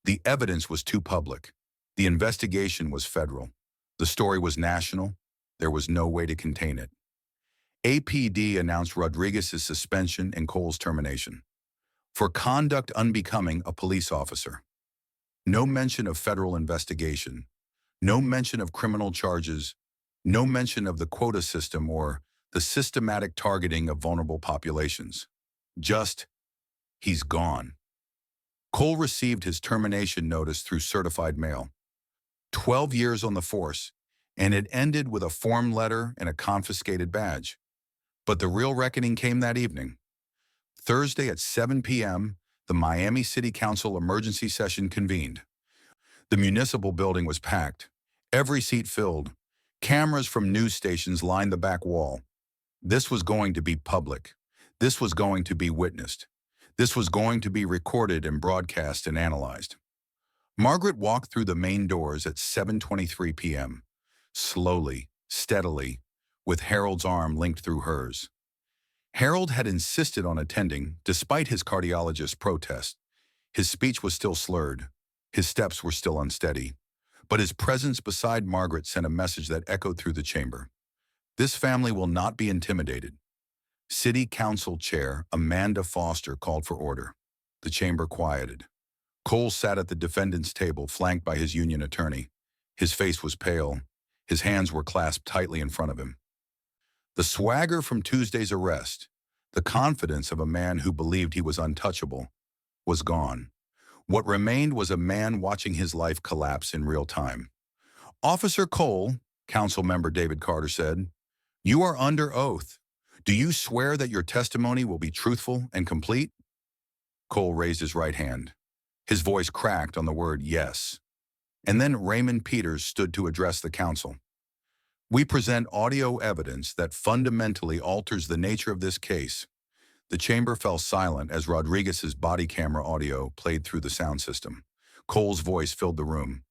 The evidence was too public. The investigation was federal. The story was national. There was no way to contain it. APD announced Rodriguez's suspension and Cole's termination for conduct unbecoming a police officer. No mention of federal investigation. No mention of criminal charges. No mention of the quota system or the systematic targeting of vulnerable populations. Just, he's gone. Cole received his termination notice through certified mail. 12 years on the force, and it ended with a form letter and a confiscated badge. But the real reckoning came that evening. Thursday at 7 p.m., the Miami City Council emergency session convened. The municipal building was packed, every seat filled. Cameras from news stations lined the back wall. This was going to be public. This was going to be witnessed. This was going to be recorded and broadcast and analyzed. Margaret walked through the main doors at 7:23 p.m., slowly, steadily, with Harold's arm linked through hers. Harold had insisted on attending, despite his cardiologist's protest. His speech was still slurred. His steps were still unsteady. But his presence beside Margaret sent a message that echoed through the chamber. This family will not be intimidated. City Council Chair Amanda Foster called for order. The chamber quieted. Cole sat at the defendant's table, flanked by his union attorney. His face was pale. His hands were clasped tightly in front of him. The swagger from Tuesday's arrest, the confidence of a man who believed he was untouchable, was gone. What remained was a man watching his life collapse in real time. "Officer Cole," Council Member David Carter said, "you are under oath. Do you swear that your testimony will be truthful and complete?" Cole raised his right hand. His voice cracked on the word yes. And then Raymond Peters stood to address the council. "We present audio evidence that fundamentally alters the nature of this case." The chamber fell silent as Rodriguez's body camera audio played through the sound system. Cole's voice filled the room.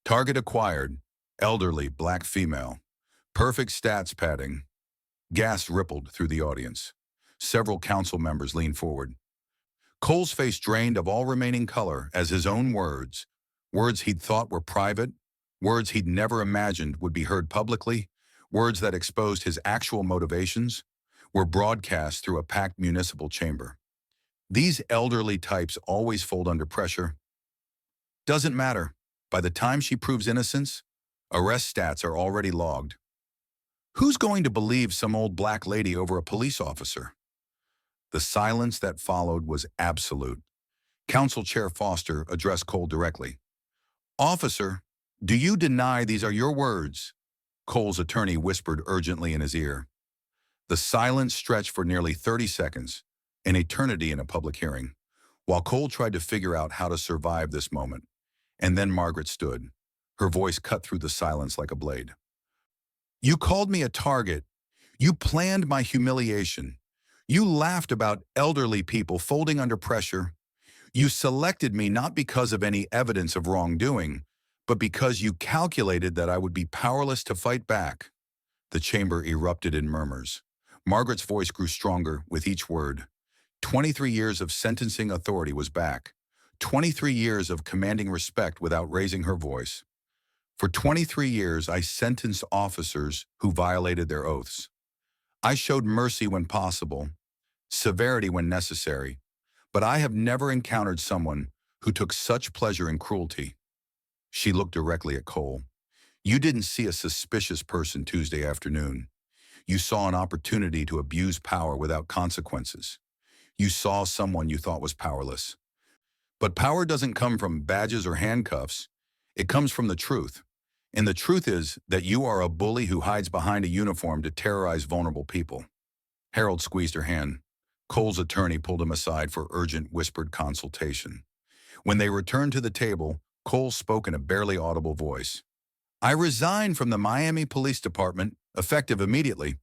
"Target acquired, elderly, black female. Perfect stats padding." Gasps rippled through the audience. Several council members leaned forward. Cole's face drained of all remaining color as his own words, words he'd thought were private, words he'd never imagined would be heard publicly, words that exposed his actual motivations, were broadcast through a packed municipal chamber. These elderly types always fold under pressure. Doesn't matter. By the time she proves innocence, arrest stats are already logged. Who's going to believe some old black lady over a police officer? The silence that followed was absolute. Council Chair Foster addressed Cole directly. "Officer, do you deny these are your words?" Cole's attorney whispered urgently in his ear. The silence stretched for nearly 30 seconds, an eternity in a public hearing, while Cole tried to figure out how to survive this moment. And then Margaret stood. Her voice cut through the silence like a blade. "You called me a target. You planned my humiliation. You laughed about elderly people folding under pressure. You selected me not because of any evidence of wrongdoing, but because you calculated that I would be powerless to fight back." The chamber erupted in murmurs. Margaret's voice grew stronger with each word. 23 years of sentencing authority was back. 23 years of commanding respect without raising her voice. "For 23 years, I sentenced officers who violated their oaths. I showed mercy when possible, severity when necessary, but I have never encountered someone who took such pleasure in cruelty." She looked directly at Cole. "You didn't see a suspicious person Tuesday afternoon. You saw an opportunity to abuse power without consequences. You saw someone you thought was powerless. But power doesn't come from badges or handcuffs. It comes from the truth. And the truth is that you are a bully who hides behind a uniform to terrorize vulnerable people. Harold squeezed her hand. Cole's attorney pulled him aside for urgent whispered consultation. When they returned to the table, Cole spoke in a barely audible voice. I resign from the Miami Police Department, effective immediately.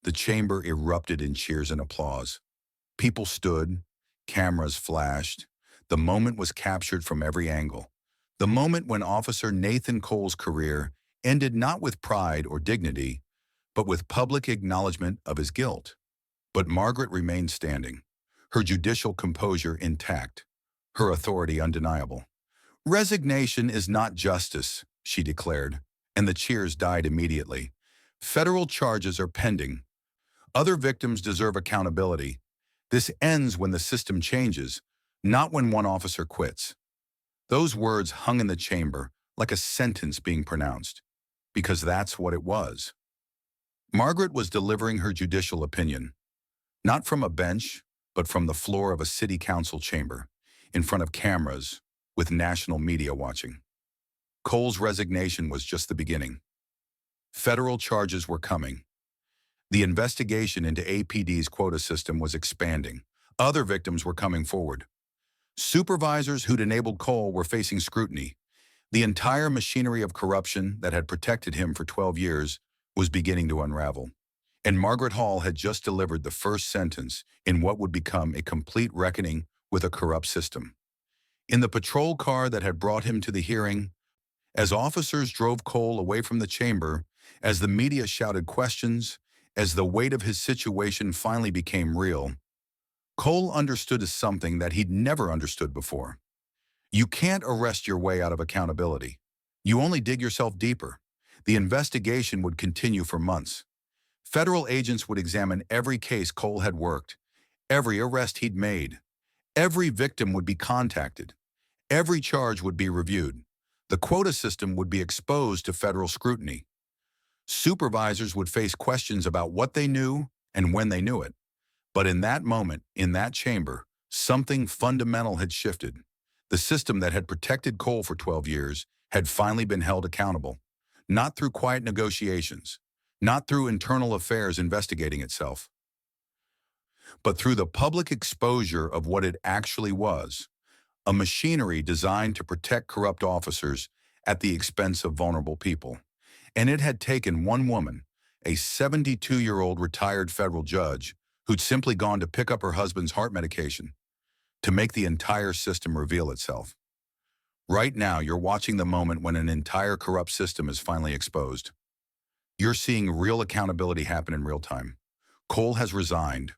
The chamber erupted in cheers and applause. People stood, cameras flashed. The moment was captured from every angle. The moment when Officer Nathan Cole's career ended not with pride or dignity, but with public acknowledgement of his guilt. But Margaret remained standing, her judicial composure intact, her authority undeniable. Resignation is not justice, she declared, and the cheers died immediately. Federal charges are pending. Other victims deserve accountability. This ends when the system changes, not when one officer quits. Those words hung in the chamber like a sentence being pronounced, because that's what it was. Margaret was delivering her judicial opinion, not from a bench, but from the floor of a city council chamber, in front of cameras, with national media watching. Cole's resignation was just the beginning. Federal charges were coming. The investigation into APD's quota system was expanding. Other victims were coming forward. Supervisors who'd enabled Cole were facing scrutiny. The entire machinery of corruption that had protected him for 12 years was beginning to unravel. And Margaret Hall had just delivered the first sentence in what would become a complete reckoning with a corrupt system. In the patrol car that had brought him to the hearing, as officers drove Cole away from the chamber, as the media shouted questions, as the weight of his situation finally became real, Cole understood something that he'd never understood before. You can't arrest your way out of accountability. You only dig yourself deeper. The investigation would continue for months. Federal agents would examine every case Cole had worked, every arrest he'd made. Every victim would be contacted. Every charge would be reviewed. The quota system would be exposed to federal scrutiny. Supervisors would face questions about what they knew and when they knew it. But in that moment, in that chamber, something fundamental had shifted. The system that had protected Cole for 12 years had finally been held accountable, not through quiet negotiations, not through internal affairs investigating itself, but through the public exposure of what it actually was, a machinery designed to protect corrupt officers at the expense of vulnerable people. And it had taken one woman, a 72-year-old retired federal judge, who'd simply gone to pick up her husband's heart medication, to make the entire system reveal itself. Right now, you're watching the moment when an entire corrupt system is finally exposed. You're seeing real accountability happen in real time. Cole has resigned.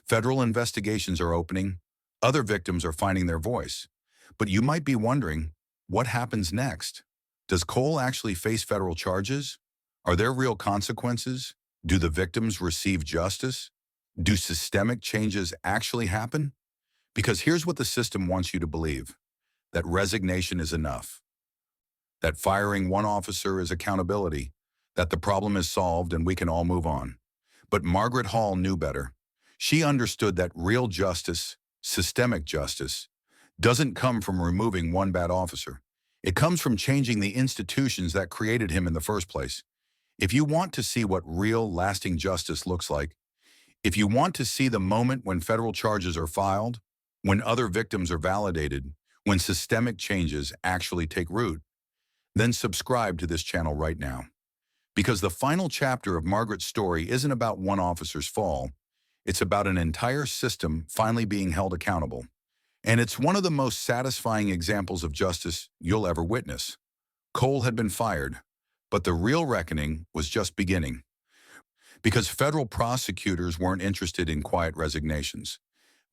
Federal investigations are opening. Other victims are finding their voice. But you might be wondering, what happens next? Does Cole actually face federal charges? Are there real consequences? Do the victims receive justice? Do systemic changes actually happen? Because here's what the system wants you to believe: that resignation is enough, that firing one officer is accountability, that the problem is solved and we can all move on. But Margaret Hall knew better. She understood that real justice, systemic justice, doesn't come from removing one bad officer. It comes from changing the institutions that created him in the first place. If you want to see what real, lasting justice looks like, if you want to see the moment when federal charges are filed, when other victims are validated, when systemic changes actually take root, then subscribe to this channel right now. Because the final chapter of Margaret's story isn't about one officer's fall. It's about an entire system finally being held accountable. And it's one of the most satisfying examples of justice you'll ever witness. Cole had been fired, but the real reckoning was just beginning. Because federal prosecutors weren't interested in quiet resignations.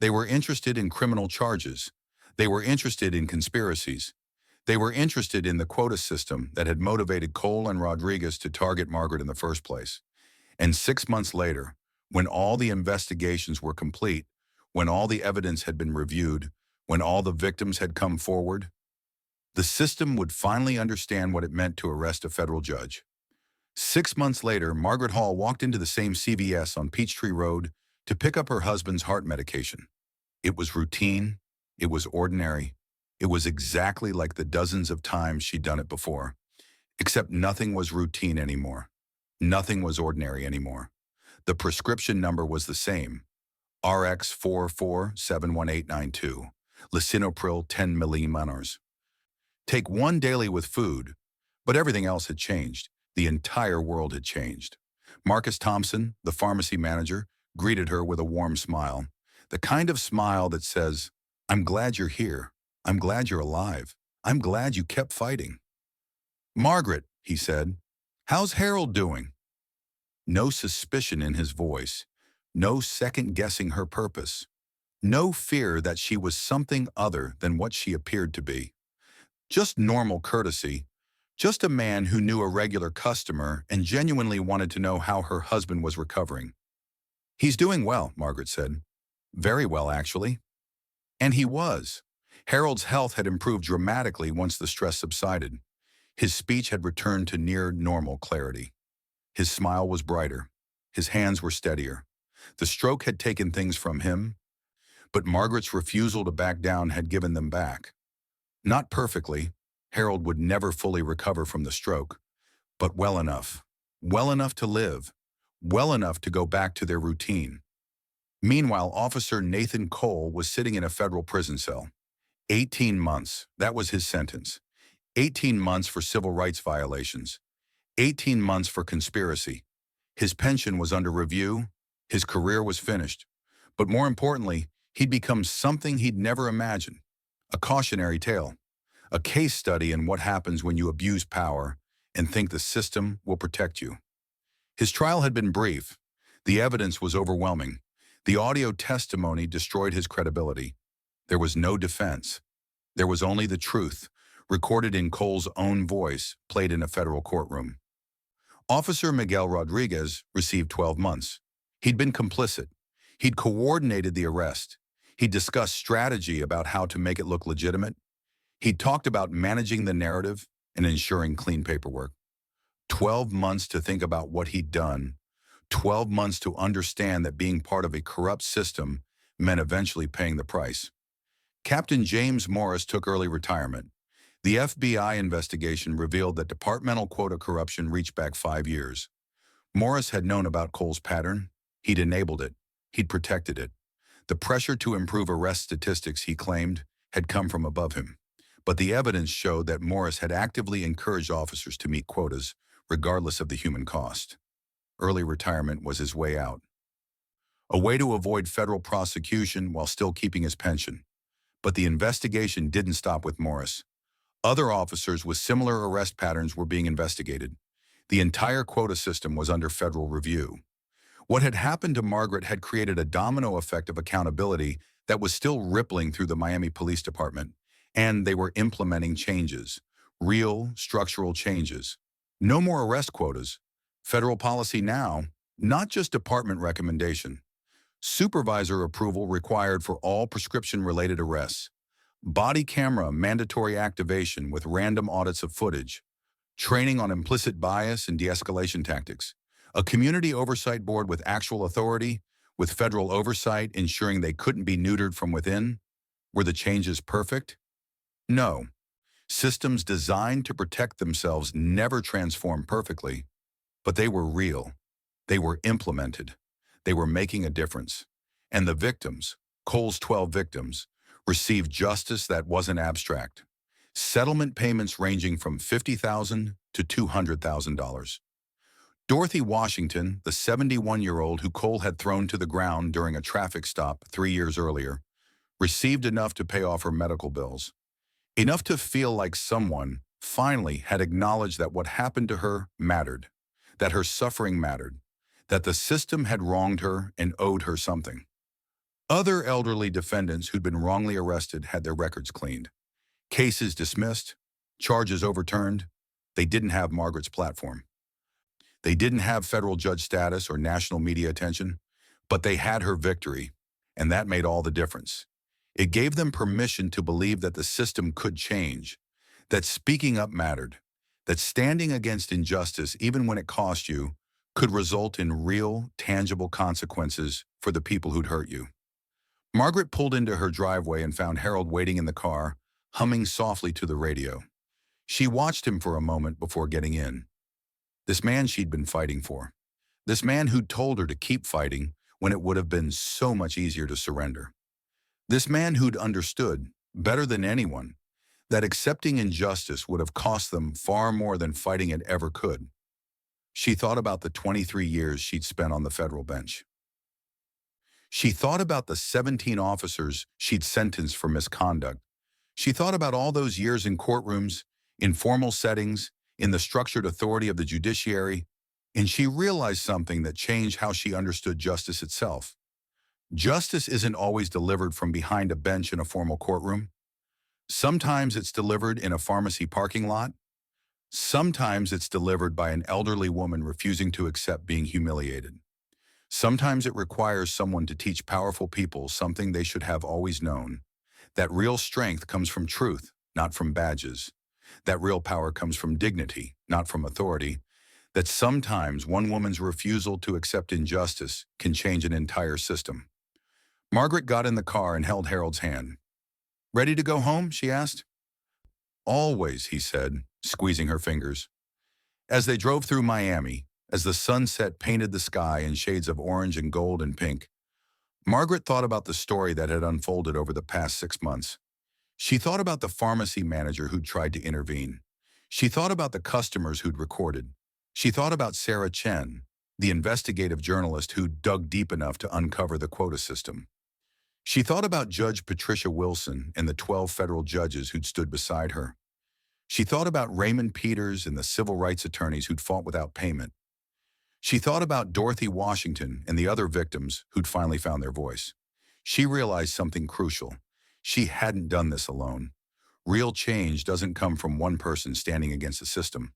They were interested in criminal charges. They were interested in conspiracies. They were interested in the quota system that had motivated Cole and Rodriguez to target Margaret in the first place. And 6 months later, when all the investigations were complete, when all the evidence had been reviewed, when all the victims had come forward, the system would finally understand what it meant to arrest a federal judge. 6 months later, Margaret Hall walked into the same CVS on Peachtree Road to pick up her husband's heart medication. It was routine. It was ordinary. It was exactly like the dozens of times she'd done it before. Except nothing was routine anymore. Nothing was ordinary anymore. The prescription number was the same, RX 44741892, lisinopril 10 millimolars. Take one daily with food, but everything else had changed. The entire world had changed. Marcus Thompson, the pharmacy manager, greeted her with a warm smile. The kind of smile that says, "I'm glad you're here. I'm glad you're alive. I'm glad you kept fighting." "Margaret," he said, "how's Harold doing?" No suspicion in his voice, no second-guessing her purpose, no fear that she was something other than what she appeared to be. Just normal courtesy, just a man who knew a regular customer and genuinely wanted to know how her husband was recovering. "He's doing well," Margaret said. "Very well, actually." And he was. Harold's health had improved dramatically once the stress subsided. His speech had returned to near normal clarity. His smile was brighter. His hands were steadier. The stroke had taken things from him, but Margaret's refusal to back down had given them back. Not perfectly. Harold would never fully recover from the stroke, but well enough. Well enough to live. Well enough to go back to their routine. Meanwhile, Officer Nathan Cole was sitting in a federal prison cell. 18 months, that was his sentence. 18 months for civil rights violations. 18 months for conspiracy. His pension was under review. His career was finished. But more importantly, he'd become something he'd never imagined. A cautionary tale. A case study in what happens when you abuse power and think the system will protect you. His trial had been brief. The evidence was overwhelming. The audio testimony destroyed his credibility. There was no defense. There was only the truth, recorded in Cole's own voice, played in a federal courtroom. Officer Miguel Rodriguez received 12 months. He'd been complicit. He'd coordinated the arrest. He'd discussed strategy about how to make it look legitimate. He'd talked about managing the narrative and ensuring clean paperwork. 12 months to think about what he'd done. 12 months to understand that being part of a corrupt system meant eventually paying the price. Captain James Morris took early retirement. The FBI investigation revealed that departmental quota corruption reached back 5 years. Morris had known about Cole's pattern. He'd enabled it. He'd protected it. The pressure to improve arrest statistics, he claimed, had come from above him. But the evidence showed that Morris had actively encouraged officers to meet quotas, regardless of the human cost. Early retirement was his way out. A way to avoid federal prosecution while still keeping his pension. But the investigation didn't stop with Morris. Other officers with similar arrest patterns were being investigated. The entire quota system was under federal review. What had happened to Margaret had created a domino effect of accountability that was still rippling through the Miami Police Department, and they were implementing changes, real structural changes. No more arrest quotas. Federal policy now, not just department recommendation. Supervisor approval required for all prescription-related arrests. Body camera mandatory activation with random audits of footage. Training on implicit bias and de-escalation tactics. A community oversight board with actual authority, with federal oversight ensuring they couldn't be neutered from within. Were the changes perfect? No. Systems designed to protect themselves never transform perfectly, but they were real. They were implemented. They were making a difference. And the victims, Cole's 12 victims, received justice that wasn't abstract. Settlement payments ranging from $50,000 to $200,000. Dorothy Washington, the 71-year-old who Cole had thrown to the ground during a traffic stop 3 years earlier, received enough to pay off her medical bills. Enough to feel like someone finally had acknowledged that what happened to her mattered, that her suffering mattered, that the system had wronged her and owed her something. Other elderly defendants who'd been wrongly arrested had their records cleaned. Cases dismissed, charges overturned. They didn't have Margaret's platform. They didn't have federal judge status or national media attention, but they had her victory, and that made all the difference. It gave them permission to believe that the system could change, that speaking up mattered, that standing against injustice, even when it cost you, could result in real, tangible consequences for the people who'd hurt you. Margaret pulled into her driveway and found Harold waiting in the car, humming softly to the radio. She watched him for a moment before getting in. This man she'd been fighting for. This man who'd told her to keep fighting when it would have been so much easier to surrender. This man who'd understood, better than anyone, that accepting injustice would have cost them far more than fighting it ever could. She thought about the 23 years she'd spent on the federal bench. She thought about the 17 officers she'd sentenced for misconduct. She thought about all those years in courtrooms, in formal settings, in the structured authority of the judiciary, and she realized something that changed how she understood justice itself. Justice isn't always delivered from behind a bench in a formal courtroom. Sometimes it's delivered in a pharmacy parking lot. Sometimes it's delivered by an elderly woman refusing to accept being humiliated. Sometimes it requires someone to teach powerful people something they should have always known, that real strength comes from truth, not from badges, that real power comes from dignity, not from authority, that sometimes one woman's refusal to accept injustice can change an entire system. Margaret got in the car and held Harold's hand. "Ready to go home?" she asked. "Always," he said, squeezing her fingers. As they drove through Miami, as the sunset painted the sky in shades of orange and gold and pink, Margaret thought about the story that had unfolded over the past 6 months. She thought about the pharmacy manager who'd tried to intervene. She thought about the customers who'd recorded. She thought about Sarah Chen, the investigative journalist who'd dug deep enough to uncover the quota system. She thought about Judge Patricia Wilson and the 12 federal judges who'd stood beside her. She thought about Raymond Peters and the civil rights attorneys who'd fought without payment. She thought about Dorothy Washington and the other victims who'd finally found their voice. She realized something crucial. She hadn't done this alone. Real change doesn't come from one person standing against a system.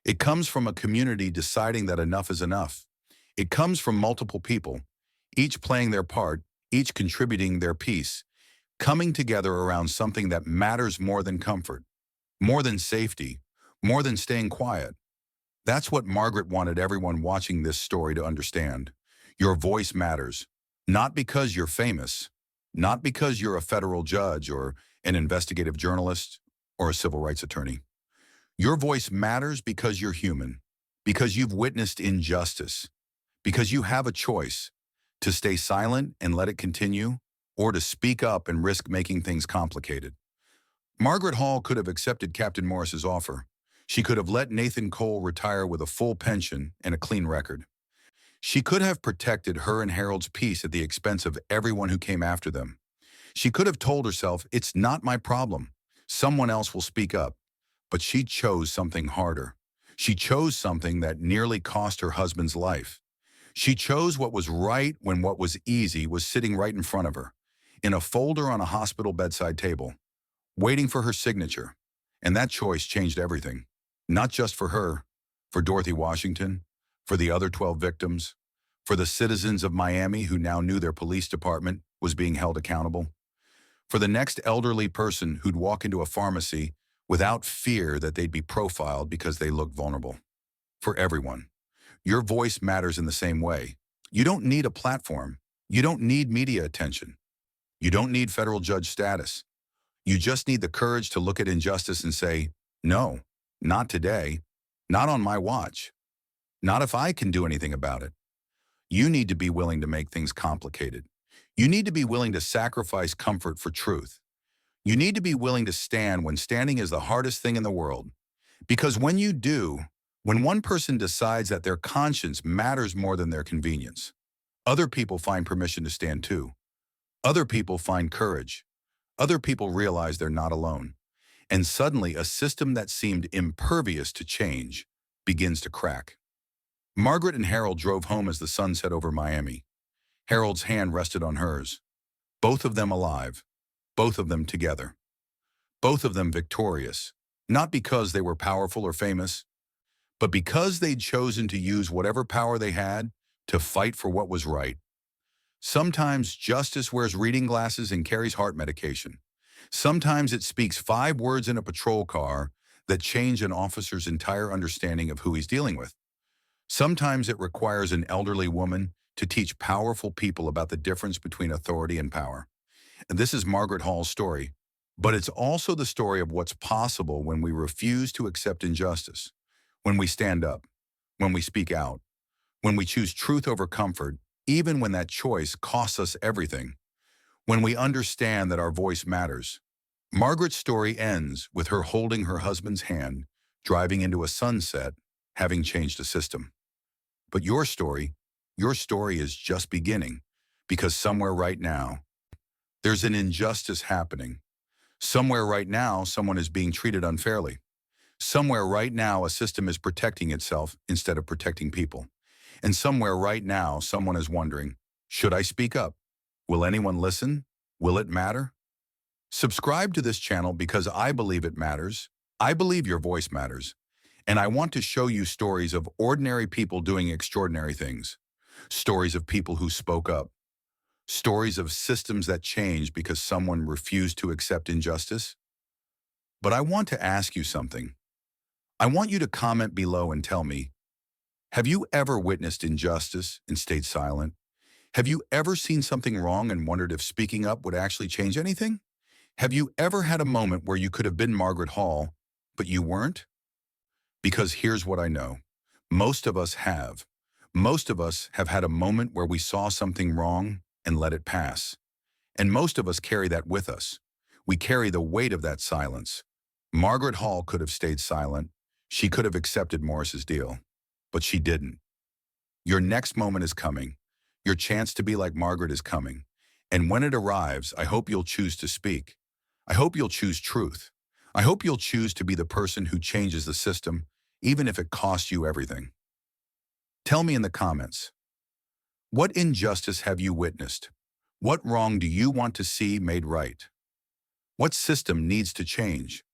It comes from a community deciding that enough is enough. It comes from multiple people, each playing their part, each contributing their piece, coming together around something that matters more than comfort, more than safety, more than staying quiet. That's what Margaret wanted everyone watching this story to understand. Your voice matters, not because you're famous, not because you're a federal judge or an investigative journalist or a civil rights attorney. Your voice matters because you're human, because you've witnessed injustice, because you have a choice to stay silent and let it continue, or to speak up and risk making things complicated. Margaret Hall could have accepted Captain Morris's offer. She could have let Nathan Cole retire with a full pension and a clean record. She could have protected her and Harold's peace at the expense of everyone who came after them. She could have told herself, "It's not my problem. Someone else will speak up." But she chose something harder. She chose something that nearly cost her husband's life. She chose what was right when what was easy was sitting right in front of her, in a folder on a hospital bedside table, waiting for her signature. And that choice changed everything. Not just for her, for Dorothy Washington, for the other 12 victims, for the citizens of Miami who now knew their police department was being held accountable, for the next elderly person who'd walk into a pharmacy without fear that they'd be profiled because they looked vulnerable. For everyone. Your voice matters in the same way. You don't need a platform. You don't need media attention. You don't need federal judge status. You just need the courage to look at injustice and say, "No, not today, not on my watch, not if I can do anything about it." You need to be willing to make things complicated. You need to be willing to sacrifice comfort for truth. You need to be willing to stand when standing is the hardest thing in the world. Because when you do, when one person decides that their conscience matters more than their convenience, other people find permission to stand too. Other people find courage. Other people realize they're not alone. And suddenly, a system that seemed impervious to change begins to crack. Margaret and Harold drove home as the sun set over Miami. Harold's hand rested on hers. Both of them alive. Both of them together. Both of them victorious. Not because they were powerful or famous, but because they'd chosen to use whatever power they had to fight for what was right. Sometimes justice wears reading glasses and carries heart medication. Sometimes it speaks 5 words in a patrol car that change an officer's entire understanding of who he's dealing with. Sometimes it requires an elderly woman to teach powerful people about the difference between authority and power. And this is Margaret Hall's story. But it's also the story of what's possible when we refuse to accept injustice, when we stand up, when we speak out, when we choose truth over comfort, even when that choice costs us everything, when we understand that our voice matters. Margaret's story ends with her holding her husband's hand, driving into a sunset, having changed a system. But your story is just beginning, because somewhere right now, there's an injustice happening. Somewhere right now, someone is being treated unfairly. Somewhere right now, a system is protecting itself instead of protecting people. And somewhere right now, someone is wondering, should I speak up? Will anyone listen? Will it matter? Subscribe to this channel because I believe it matters. I believe your voice matters. And I want to show you stories of ordinary people doing extraordinary things. Stories of people who spoke up. Stories of systems that changed because someone refused to accept injustice. But I want to ask you something. I want you to comment below and tell me, have you ever witnessed injustice and stayed silent? Have you ever seen something wrong and wondered if speaking up would actually change anything? Have you ever had a moment where you could have been Margaret Hall, but you weren't? Because here's what I know. Most of us have. Most of us have had a moment where we saw something wrong and let it pass. And most of us carry that with us. We carry the weight of that silence. Margaret Hall could have stayed silent. She could have accepted Morris's deal, but she didn't. Your next moment is coming. Your chance to be like Margaret is coming. And when it arrives, I hope you'll choose to speak. I hope you'll choose truth. I hope you'll choose to be the person who changes the system, even if it costs you everything. Tell me in the comments, what injustice have you witnessed? What wrong do you want to see made right? What system needs to change?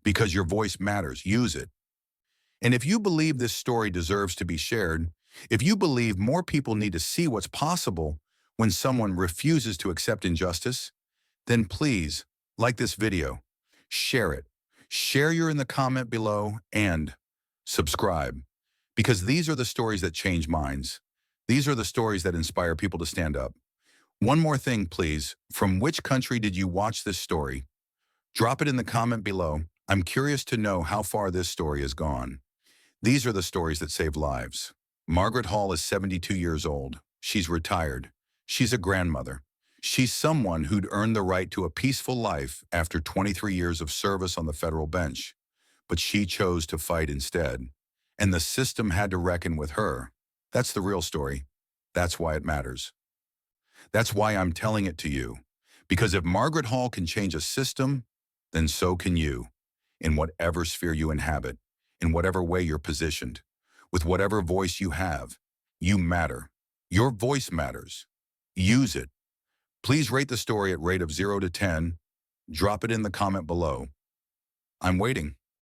Because your voice matters, use it. And if you believe this story deserves to be shared, if you believe more people need to see what's possible when someone refuses to accept injustice, then please like this video, share it, share your in the comment below, and subscribe. Because these are the stories that change minds. These are the stories that inspire people to stand up. One more thing, please. From which country did you watch this story? Drop it in the comment below. I'm curious to know how far this story has gone. These are the stories that save lives. Margaret Hall is 72 years old. She's retired. She's a grandmother. She's someone who'd earned the right to a peaceful life after 23 years of service on the federal bench. But she chose to fight instead. And the system had to reckon with her. That's the real story. That's why it matters. That's why I'm telling it to you. Because if Margaret Hall can change a system, then so can you. In whatever sphere you inhabit, in whatever way you're positioned, with whatever voice you have, you matter. Your voice matters. Use it. Please rate the story at rate of 0 to 10. Drop it in the comment below. I'm waiting.